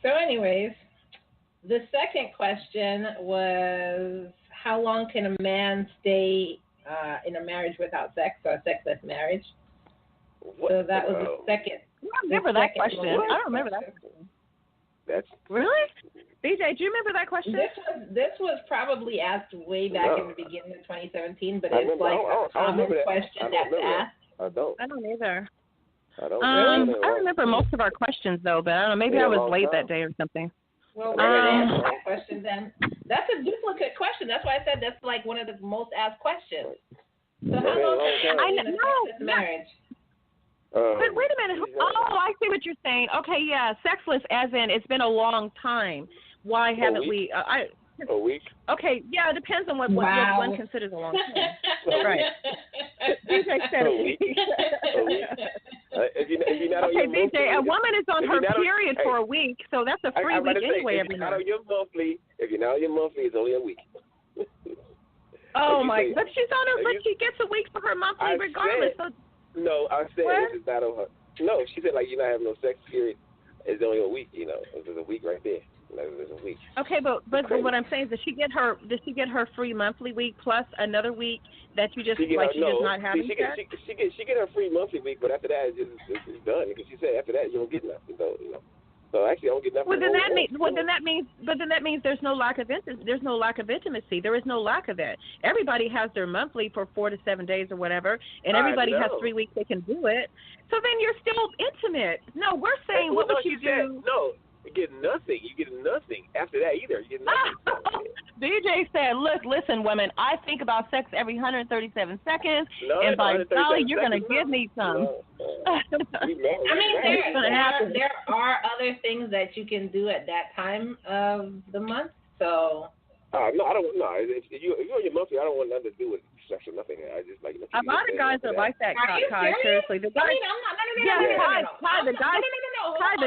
So, anyways, the second question was, how long can a man stay in a marriage without sex, or a sexless marriage? So that was the second. I remember that question. I don't remember that question. That's really? BJ, do you remember that question? This was probably asked way back in the beginning of 2017, but it's like a common question that's asked. I don't either. I don't I remember most of our questions, though, but I don't know. Maybe I was late that day or something. Well, we're going to answer that question then. That's a duplicate question. That's why I said that's like one of the most asked questions. So how long has it been a marriage? But wait a minute. Oh, I see what you're saying. Okay, yeah, sexless as in it's been a long time. Why haven't we? A week? Okay, yeah, it depends on what one considers a long time. Right. BJ said a week. A week. If you're not on your BJ, monthly, a woman is on her period for a week, so that's a free week anyway every month. If you're not on your monthly, it's only a week. Oh my! But she's on her, but she gets a week for her monthly regardless. No, I said this is not on her. No, she said like you're not having no sex period. It's only a week. It's a week right there. It's a week. Okay, but what I'm saying is, does she get her free monthly week plus another week that you just she's not having sex? She get her free monthly week, but after that it's done because she said after that you don't get nothing. So actually, I don't get nothing. Well, then that means there's no lack of intimacy. There is no lack of it. Everybody has their monthly for 4 to 7 days or whatever, and everybody has 3 weeks they can do it. So then you're still intimate. No, we're saying what would you do? No, you get nothing. You get nothing after that either. You get nothing. BJ said, listen, women, I think about sex every 137 seconds, and by golly, you're going to give me some. I mean, there are other things that you can do at that time of the month, so. No, I don't. No, if you're on your monthly, I don't want nothing to do with sex or nothing. I just like. A lot of guys are like that, Kai. Seriously, the guys. Kai, the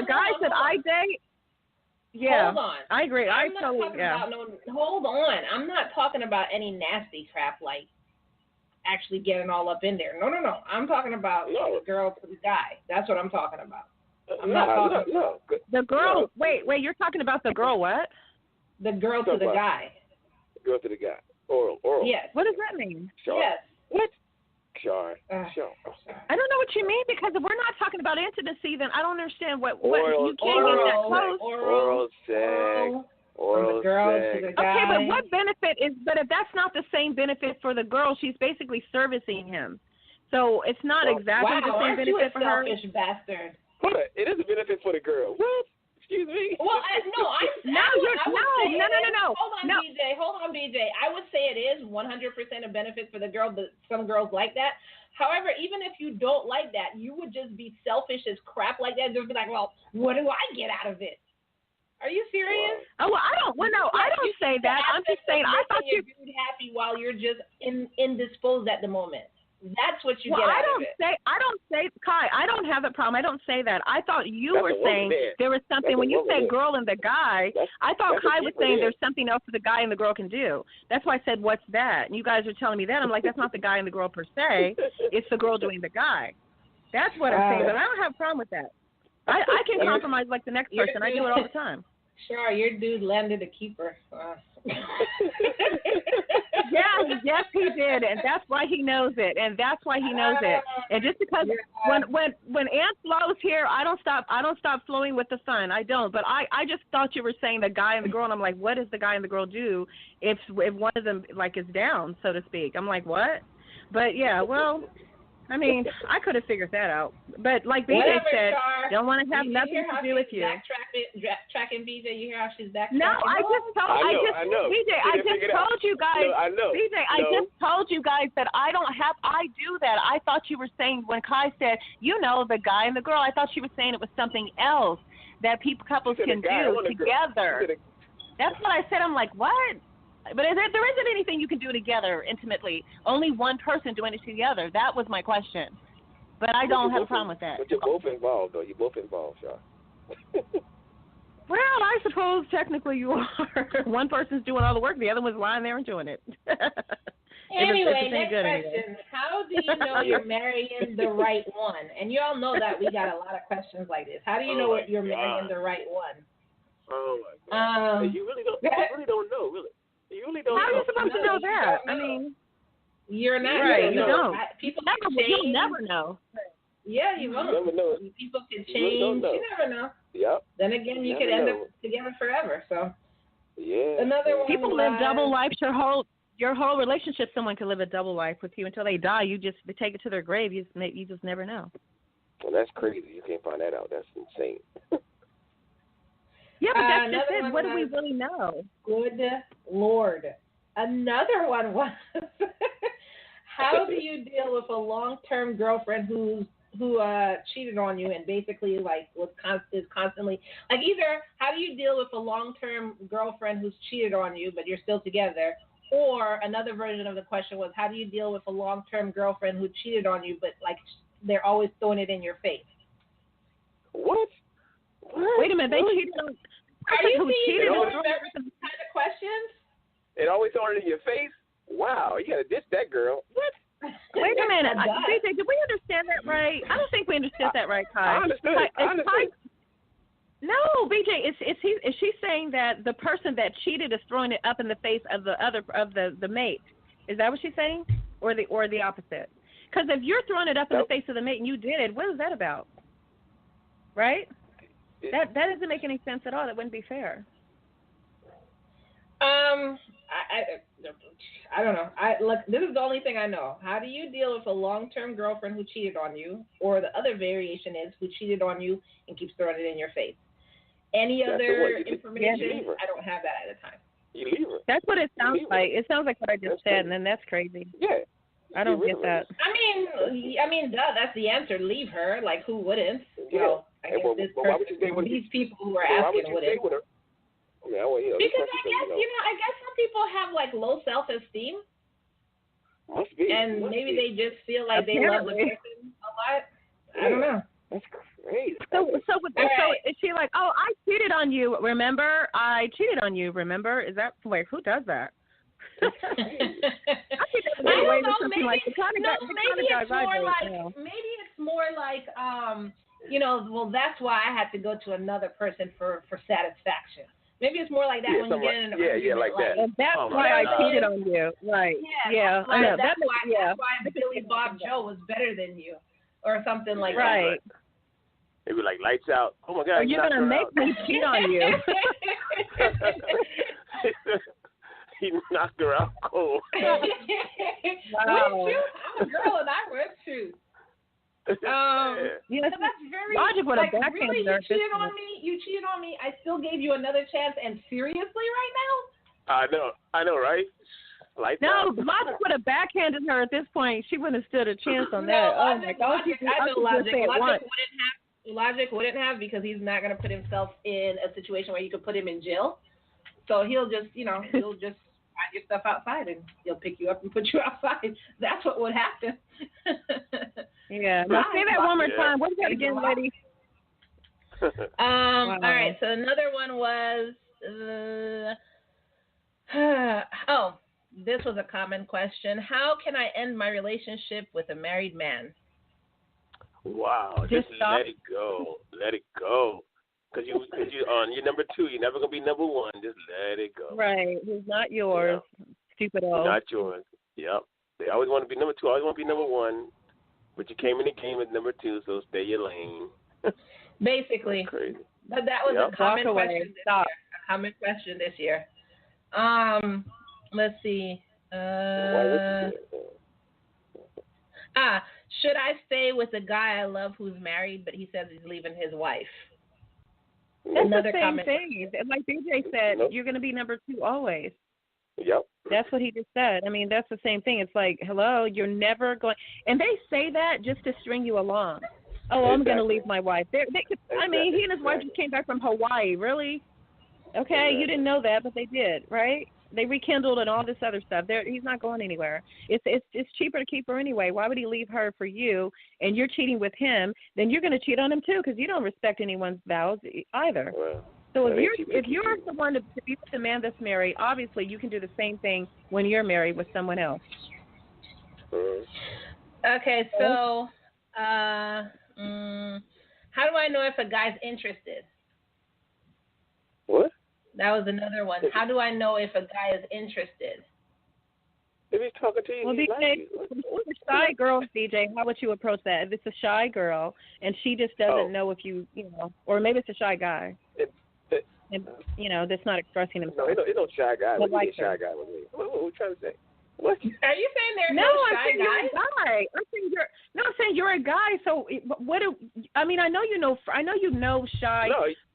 guys that I date. Yeah, hold on. I agree. Hold on. I'm not talking about any nasty crap like actually getting all up in there. No. I'm talking about the girl to the guy. That's what I'm talking about. I'm not talking about the girl. Wait. You're talking about the girl what? The girl to the guy. Girl to the guy. Oral. Yes. What does that mean? Sure. Yes. What? Sure. I don't know what you mean because if we're not talking about intimacy, then I don't understand what oral, you can't get that close. Oral sex. Oral sex. To the guy. Okay, but what benefit is? But if that's not the same benefit for the girl, she's basically servicing him. So it's not exactly the same benefit for her. Selfish bastard. Hold on. It is a benefit for the girl. What? Excuse me. Well, no. Hold on, BJ. I would say it is 100% a benefit for the girl, but some girls like that. However, even if you don't like that, you would just be selfish as crap like that. Just be like, well, what do I get out of it? Are you serious? Oh, well, I don't. Well, no, I don't say that. I'm just saying. I thought you happy while you're just indisposed at the moment. That's what you get out of it. I don't say, Kai, I don't have a problem. I don't say that. I thought you were saying there was something, when you said girl and the guy, I thought Kai was saying there's something else that the guy and the girl can do. That's why I said, what's that? And you guys are telling me that. I'm like, that's not the guy and the girl per se. It's the girl doing the guy. That's what I'm saying, but I don't have a problem with that. I can compromise like the next person. I do it all the time. Sure, your dude landed a keeper. Yes, he did, and that's why he knows it, and And just because when Aunt Flo's here, I don't stop flowing with the sun. I don't, but I just thought you were saying the guy and the girl, and I'm like, what does the guy and the girl do if one of them like is down, so to speak? I'm like, what? But yeah, well, I mean, I could have figured that out. But like BJ said, don't want to have nothing to do with you. Tracking BJ, you hear how she's backtracking? No, I just told you guys. BJ, I just told you guys that I do that. I thought you were saying when Kai said, the guy and the girl, I thought she was saying it was something else that couples can do together. That's what I said. I'm like, what? But there isn't anything you can do together intimately. Only one person doing it together. That was my question. But I don't have a problem with that. But you're both involved, though. You're both involved, Sean. Well, I suppose technically you are. One person's doing all the work. The other one's lying there and doing it. Anyway, next question. How do you know you're marrying the right one? And you all know that we got a lot of questions like this. How do you know you're marrying the right one? Oh, my God. You really don't know, really. You really don't How are you supposed to know that? I mean, you're not. Right, you don't. You'll never know. Yeah, you won't. Never know. People can change. You never know. Yep. Then again, you could end up together forever. So. Yeah. Another one. People live double lives. Your whole relationship. Someone can live a double life with you until they die. You take it to their grave. You just never know. Well, that's crazy. You can't find that out. That's insane. Yeah, but that's just it. What do we really know? Good Lord. Another one was, how do you deal with a long-term girlfriend who's cheated on you and basically like is constantly like either how do you deal with a long-term girlfriend who's cheated on you but you're still together, or another version of the question was how do you deal with a long-term girlfriend who cheated on you but like they're always throwing it in your face. What? Wait a minute, they cheated on. Are you seeing remember some kind of questions? It always throwing it in your face. Wow, you gotta ditch that girl. What? Wait a minute, BJ, did we understand that right? I don't think we understood that right, Kai. I understood. No, BJ, is she saying that the person that cheated is throwing it up in the face of the mate? Is that what she's saying, or the opposite? Because if you're throwing it up in the face of the mate and you did it, what is that about? Right? That doesn't make any sense at all. That wouldn't be fair. I don't know. Look, this is the only thing I know. How do you deal with a long-term girlfriend who cheated on you, or the other variation is who cheated on you and keeps throwing it in your face? Any other information? I don't have that at the time. You leave her. That's what it sounds like. It sounds like what I just said, and then that's crazy. Yeah. I don't get that. I mean, duh, that's the answer. Leave her. Like, who wouldn't? Yeah. Well, I guess this person, these people who are asking wouldn't. Yeah, well, because I guess some people have like low self-esteem, must be. Maybe they just feel like they love the person a lot. I don't know. That's crazy. So is she like, oh, I cheated on you? Remember, I cheated on you. Remember? Is that wait? Who does that? I don't know. Maybe it's more like well, that's why I had to go to another person for satisfaction. Maybe it's more like that when you get in an argument. Like that. And that's why I cheated on you. Right. Yeah. I know. That's why Billy Bob Joe was better than you, or something like that. Right. They be like, lights out. Oh my God. You're gonna make me cheat on you. He knocked her out cold. Wow. I'm a girl and I would too. Yes, that's very logic with like, a backhand. Really, you cheated on me. I still gave you another chance, and seriously, right now? I know, right? Like Logic would have backhanded her at this point. She wouldn't have stood a chance on that. Oh my God! I know Logic wouldn't have because he's not going to put himself in a situation where you could put him in jail. So he'll just, he'll just find your stuff outside and he'll pick you up and put you outside. That's what would happen. Yeah. Now say that one more time. What's that again, lady? All right. So another one was, this was a common question. How can I end my relationship with a married man? Wow. Just let it go. Let it go. Because you're on your number 2. You're never going to be number 1. Just let it go. Right. He's not yours. Yeah. Stupid old. Not yours. Yep. They always want to be number 2. Always want to be number 1. But you came in the game as number 2, so stay your lane. Basically. Crazy. But that was a common question this year. A common question this year. Let's see. Should I stay with the guy I love who's married, but he says he's leaving his wife? That's the same thing. Like BJ said, you're going to be number 2 always. Yep. That's what he just said. I mean, that's the same thing. It's like, hello, you're never going. And they say that just to string you along. Oh, I'm going to leave my wife. I mean, he and his wife just came back from Hawaii. Really? Okay, you didn't know that, but they did, right? They rekindled and all this other stuff. He's not going anywhere. It's cheaper to keep her anyway. Why would he leave her for you? And you're cheating with him, then you're going to cheat on him too because you don't respect anyone's vows either. Well, so if you're the one to be with the man that's married, obviously you can do the same thing when you're married with someone else. Okay, so how do I know if a guy's interested? What? That was another one. How do I know if a guy is interested? If he's talking to you, well, DJ, with a shy girl, DJ, how would you approach that? If it's a shy girl and she just doesn't know if you or maybe it's a shy guy, that's not expressing himself. No, it's no shy guy. What like shy guy with me? What are you trying to say? What? Are you saying there's no shy guy? You're a guy. I'm saying you're a guy. So I know you know shy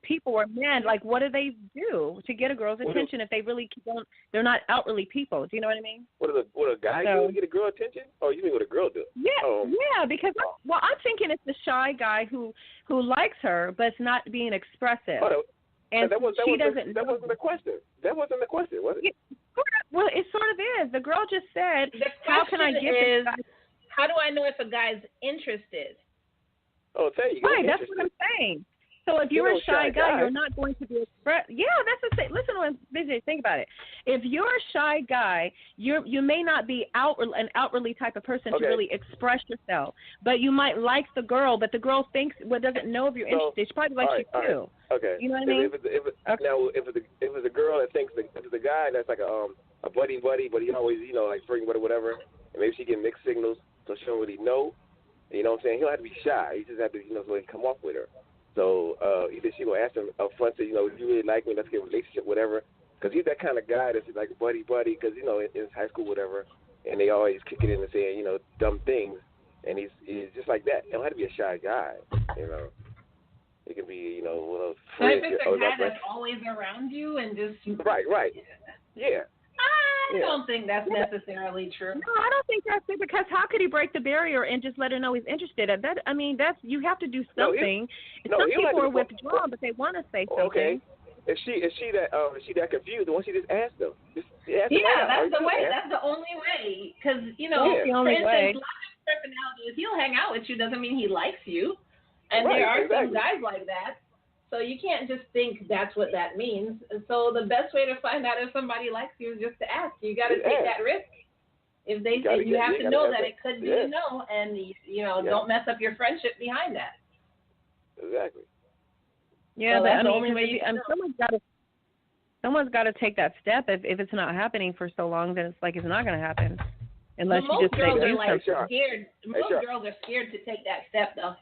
people or men, like what do they do to get a girl's attention if they really don't? They're not outwardly people. Do you know what I mean? What a guy do to get a girl attention? Oh, you mean what a girl do? Yeah, because I'm thinking it's the shy guy who likes her but it's not being expressive. And that wasn't the question. That wasn't the question, was it? Well, it sort of is. The girl just said, "How can I get this guy?" How do I know if a guy's interested? Oh, there you go. Right, that's what I'm saying. So if you're a shy guy, you're not going to be express. Yeah, that's the thing. Listen to Vijay. Think about it. If you're a shy guy, you may not be an outwardly type of person to really express yourself, but you might like the girl, but the girl doesn't know if you're interested. She probably likes you too. Okay. You know what I mean? Now, if it's a girl that thinks if it's a guy that's like a buddy, but he always like flirting with her, whatever, and maybe she get mixed signals, so she don't really know. You know what I'm saying? He don't have to be shy. He just have to so he can come off with her. So either she gonna ask him up front, say, you really like me, let's get a relationship, whatever. Because he's that kind of guy that's like buddy, because in his high school, whatever, and they always kick it in and saying dumb things, and he's just like that. He don't have to be a shy guy, He can be one of those friends. But if it's a guy that's always around you and just right, yeah. I don't think that's necessarily true. No, I don't think that's it, because how could he break the barrier and just let her know he's interested? You have to do something. Some people are withdrawn, but they want to say something. Okay. Is she that confused? Why don't she just ask them? That's the way. That's the only way. Because for instance, Logic's personality is he'll hang out with you doesn't mean he likes you, and there are some guys like that. So you can't just think that's what that means. And so the best way to find out if somebody likes you is just to ask. You got to take that risk. If they say you have to know that it could be a no, and don't mess up your friendship behind that. Exactly. Yeah, that's the only way. Someone's got to take that step. If it's not happening for so long, then it's like it's not going to happen unless you just say do something. Scared. Most girls are scared to take that step, though.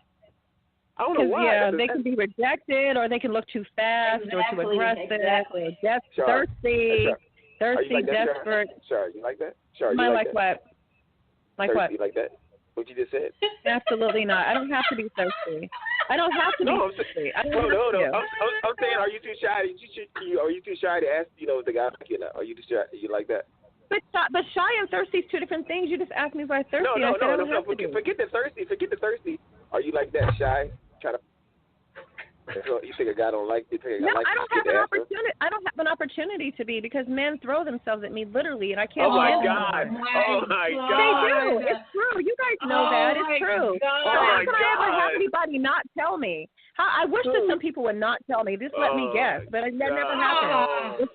I don't know why. Yeah, they can be rejected, or they can look too fast, or too aggressive, or thirsty, desperate. Sure, you like that? Sure, you like that? Like thirsty, what? You like that? What you just said? Absolutely not. I don't have to be thirsty. I don't have to be thirsty. No. I'm saying, are you too shy? Are you too shy to ask? If the guy like you or not? Are you too shy? You like that? But shy and thirsty is two different things. You just asked me if I'm thirsty. No. Forget the thirsty. Are you like that, shy? You think a guy don't like you? No, I don't have an opportunity. I don't have an opportunity to be, because men throw themselves at me literally, and I can't. Oh my God! They do. It's true. You guys know that. It's true. How can I ever have anybody not tell me? I wish that some people would not tell me. Just let me guess, but that never happened.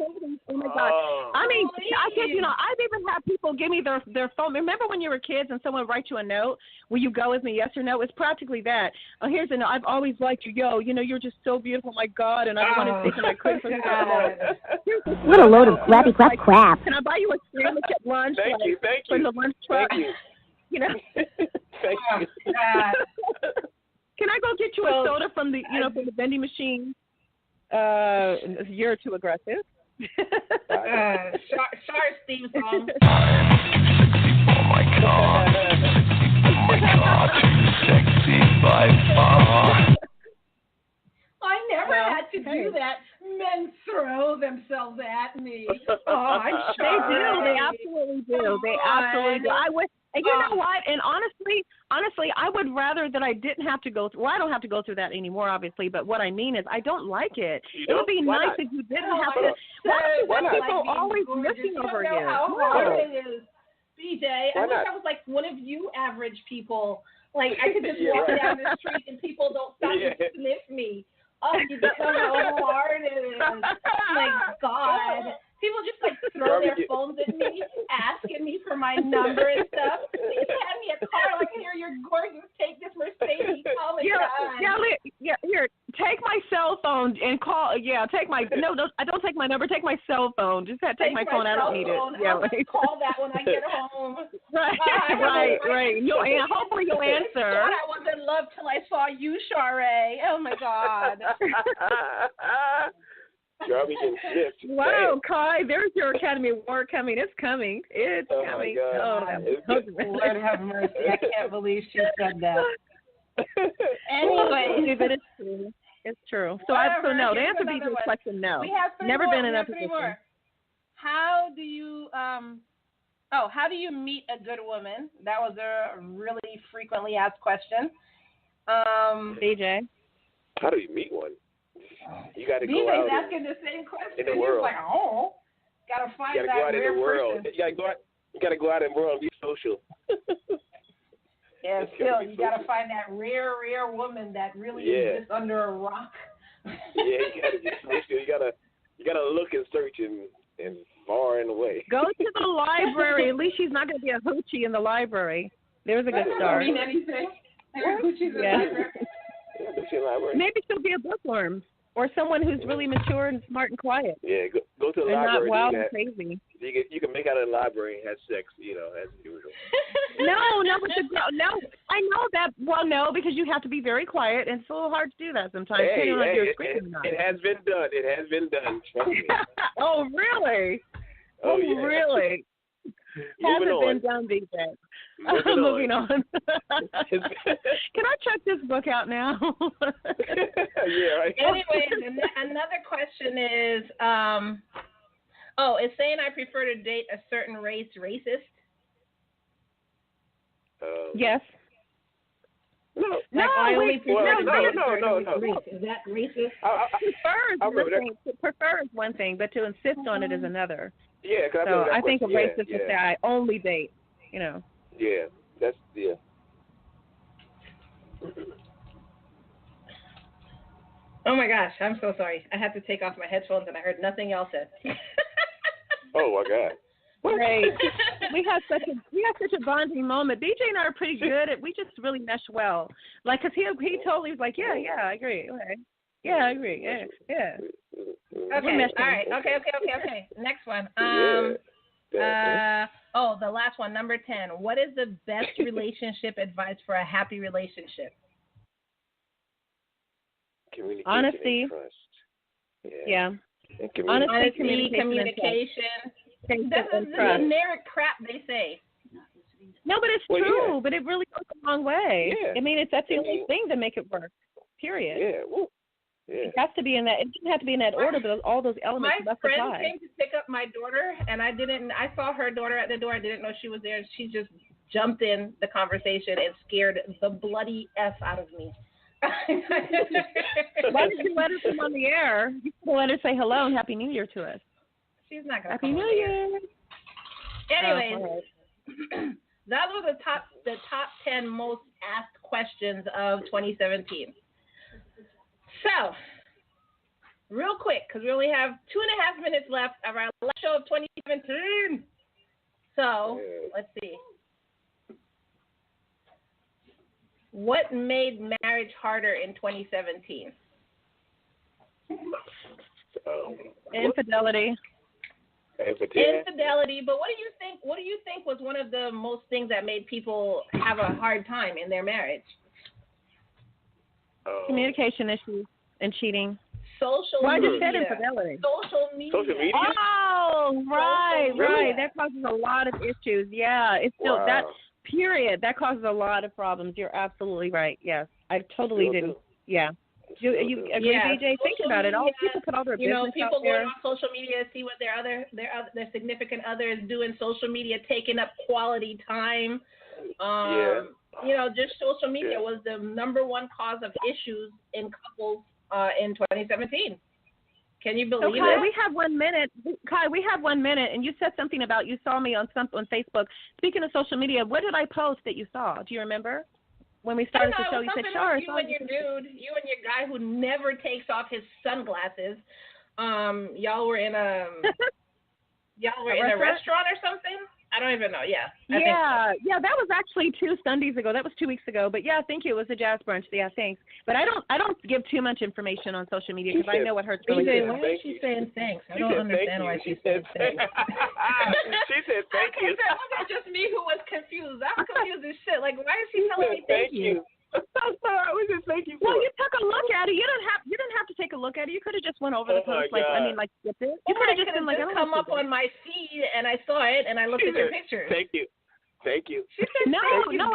Oh my God! I mean, I kid you not. I've even had people give me their phone. Remember when you were kids and someone write you a note? Will you go with me? Yes or no? It's practically that. Oh, here's a note. I've always liked you. You're just so beautiful. My God, and I don't want to think of my quick. What a load of crappy crap. Can I buy you a sandwich at lunch? Thank you. From the lunch truck. Thank you. Thank you. Can I go get you a soda from the from the vending machine? You're too aggressive. Shar's theme song. Oh my God, too sexy by far. I never had to do that. Men throw themselves at me. Oh, I'm sure. They do. They absolutely do. They absolutely do. I wish. And you know what? And honestly, I would rather that I didn't have to go through. Well, I don't have to go through that anymore, obviously. But what I mean is, I don't like it. It would be nice if you didn't have to. Why do people always looking over you? You know how hard it is, BJ. I wish I was like one of you average people. Like I could just walk down the street and people don't stop to sniff me. Oh, you don't know how hard it is. Oh my God. People just like throw their phones at me, asking me for my number and stuff. They hand me a car like, here, you're gorgeous. Take this Mercedes. Oh my God. Here, take my cell phone and call. Yeah, take my I don't take my number. Take my cell phone. Just take my phone. I don't need it. Yeah, I'll call that when I get home. Right. Hopefully you'll answer. I was in love till I saw you, Share. Oh my God. Wow, Kai, there's your Academy Award coming. It's coming. It's coming. Oh, Lord have mercy. I can't believe she said that. Anyway, but it's true. It's true. So Whatever. no. The Here's answer to another your one. question, no. We have three Never more. been in We that have three position. more. How do you how do you meet a good woman? That was a really frequently asked question. DJ. How do you meet one? You got to go DJ's out asking the same question. in the world. He's like, oh, gotta find you got to that go out in rare the world. person. You got to go out in the world and be social. Yeah, still, you gotta find that rare woman that really exists under a rock. Yeah, you gotta be social. You gotta look and search and far and away. Go to the library. At least she's not going to be a hoochie in the library. There's a good That start. doesn't mean anything. Hoochie's in the library. Maybe she'll be a bookworm or someone who's really mature and smart and quiet. Yeah, go to the and library. Not wild and crazy. You can make out of the library and have sex, as usual. No, but I know that. Well, no, because you have to be very quiet, and it's a little hard to do that sometimes. It has been done. It has been done. Trust me. Oh, really? Oh, yeah. Really? Hasn't been done, DJ. Moving on. Can I check this book out now? Yeah, right. Anyways, another question is, is saying I prefer to date a certain race racist? Yes. No. Is that racist? Prefer is one thing, but to insist on it is another. Yeah, so I think a racist would say I only date, Yeah, that's Oh my gosh, I'm so sorry. I had to take off my headphones and I heard nothing y'all said. Oh my God. Great. we had such a bonding moment. DJ and I are pretty good at. We just really mesh well. Like, cause he totally was like, yeah, I agree. Okay. Yeah, I agree. Yeah. Okay. All right. Okay. Next one. The last one, number 10. What is the best relationship advice for a happy relationship? Communication. Honesty. And trust. Yeah. And Honesty, communication. That's the generic crap they say. No, but it's true. Yeah. But it really goes a long way. Yeah. I mean, that's the only thing to make it work. Period. Yeah. Woo. Yeah. It has to be in that. It doesn't have to be in that order, but all those elements must apply. My friend came to pick up my daughter, and I saw her daughter at the door. I didn't know she was there. She just jumped in the conversation and scared the bloody F out of me. Why did you let her come on the air? You could let her say hello and Happy New Year to us. She's not gonna. Happy New Year. Anyways, that was the top 10 most asked questions of 2017. So, real quick, because we only have 2.5 minutes left of our last show of 2017. So, let's see. What made marriage harder in 2017? Infidelity. Infidelity, but what do you think was one of the most things that made people have a hard time in their marriage? Communication issues and cheating. Social media. I just said infidelity. Social media. Oh, right. Really? That causes a lot of issues. Yeah, it's still that. Period. That causes a lot of problems. You're absolutely right. Yes, I totally didn't. Yeah. You agree, DJ? Think about it. All people put all their business people out there. going on social media, see what their significant other is doing. Social media taking up quality time. Just social media was the number one cause of issues in couples in 2017. Can you believe it? We have 1 minute. Kai, we have 1 minute, and you said something about you saw me on Facebook. Speaking of social media, what did I post that you saw? Do you remember? When we started the show, you said, sure. You and your guy who never takes off his sunglasses. Y'all were in a restaurant or something? I don't even know. Yeah. Yeah. That was actually 2 Sundays ago. That was 2 weeks ago. But yeah, thank you. It was a jazz brunch. Yeah, thanks. But I don't give too much information on social media because I know what hurts really good. Why is she saying thanks? I don't understand why she said thanks. She said thank you. Was that just me who was confused? I'm confused as shit. Like, why is she telling me thank you? I was just thank you. Well, you took a look at it. You didn't have to take a look at it. You could have just went over the post. Skipped it. You could have just been like, I don't come up on my feed and I saw it and I looked at your pictures. Thank you. She said, no,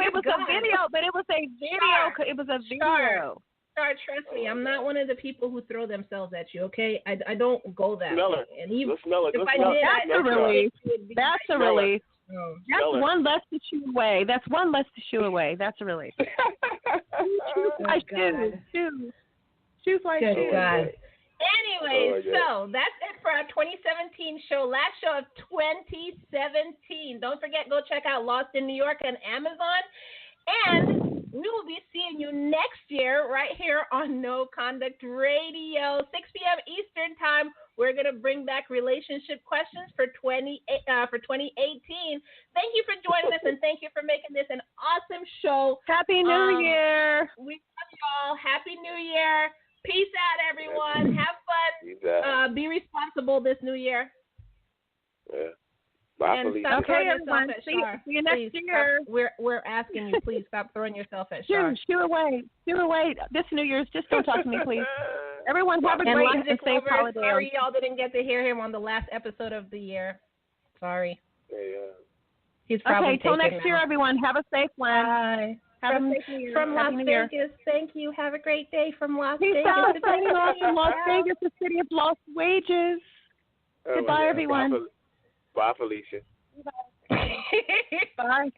it was a video, but it was a video. It was a video. Shar, trust me, I'm not one of the people who throw themselves at you, okay? I don't go that way. And even if I did, that's a relief. That's a relief. That's Miller. one less to shoo away. That's one less to shoo away. That's a relief. Shoes like Good shoes. God. Anyways, so that's it for our 2017 show. Last show of 2017. Don't forget, go check out Lost in New York on Amazon. And we will be seeing you next year right here on No Conduct Radio, 6 p.m. Eastern Time. We're going to bring back relationship questions for 2018. Thank you for joining us, and thank you for making this an awesome show. Happy New Year. We love y'all. Happy New Year. Peace out, everyone. Have fun. Be responsible this new year. Yeah. Bye, and Felicia. stop Okay, throwing everyone. yourself at See Shar. you next year. We're asking you, please stop throwing yourself at Shar. Shoo away. This New Year's. Just don't talk to me, please. Everyone have a And great Logic and safe Lovers, holiday. sorry y'all didn't get to hear him on the last episode of the year. Sorry. He's probably okay, till next now. year, everyone. Have a safe one. Bye. Have a safe New Year. From Happy Las New Year. Vegas. Thank you. Have a great day from Las Peace Vegas. out. Signing off from Las Vegas, the city of lost wages. Goodbye, everyone. Bye, Felicia. Bye.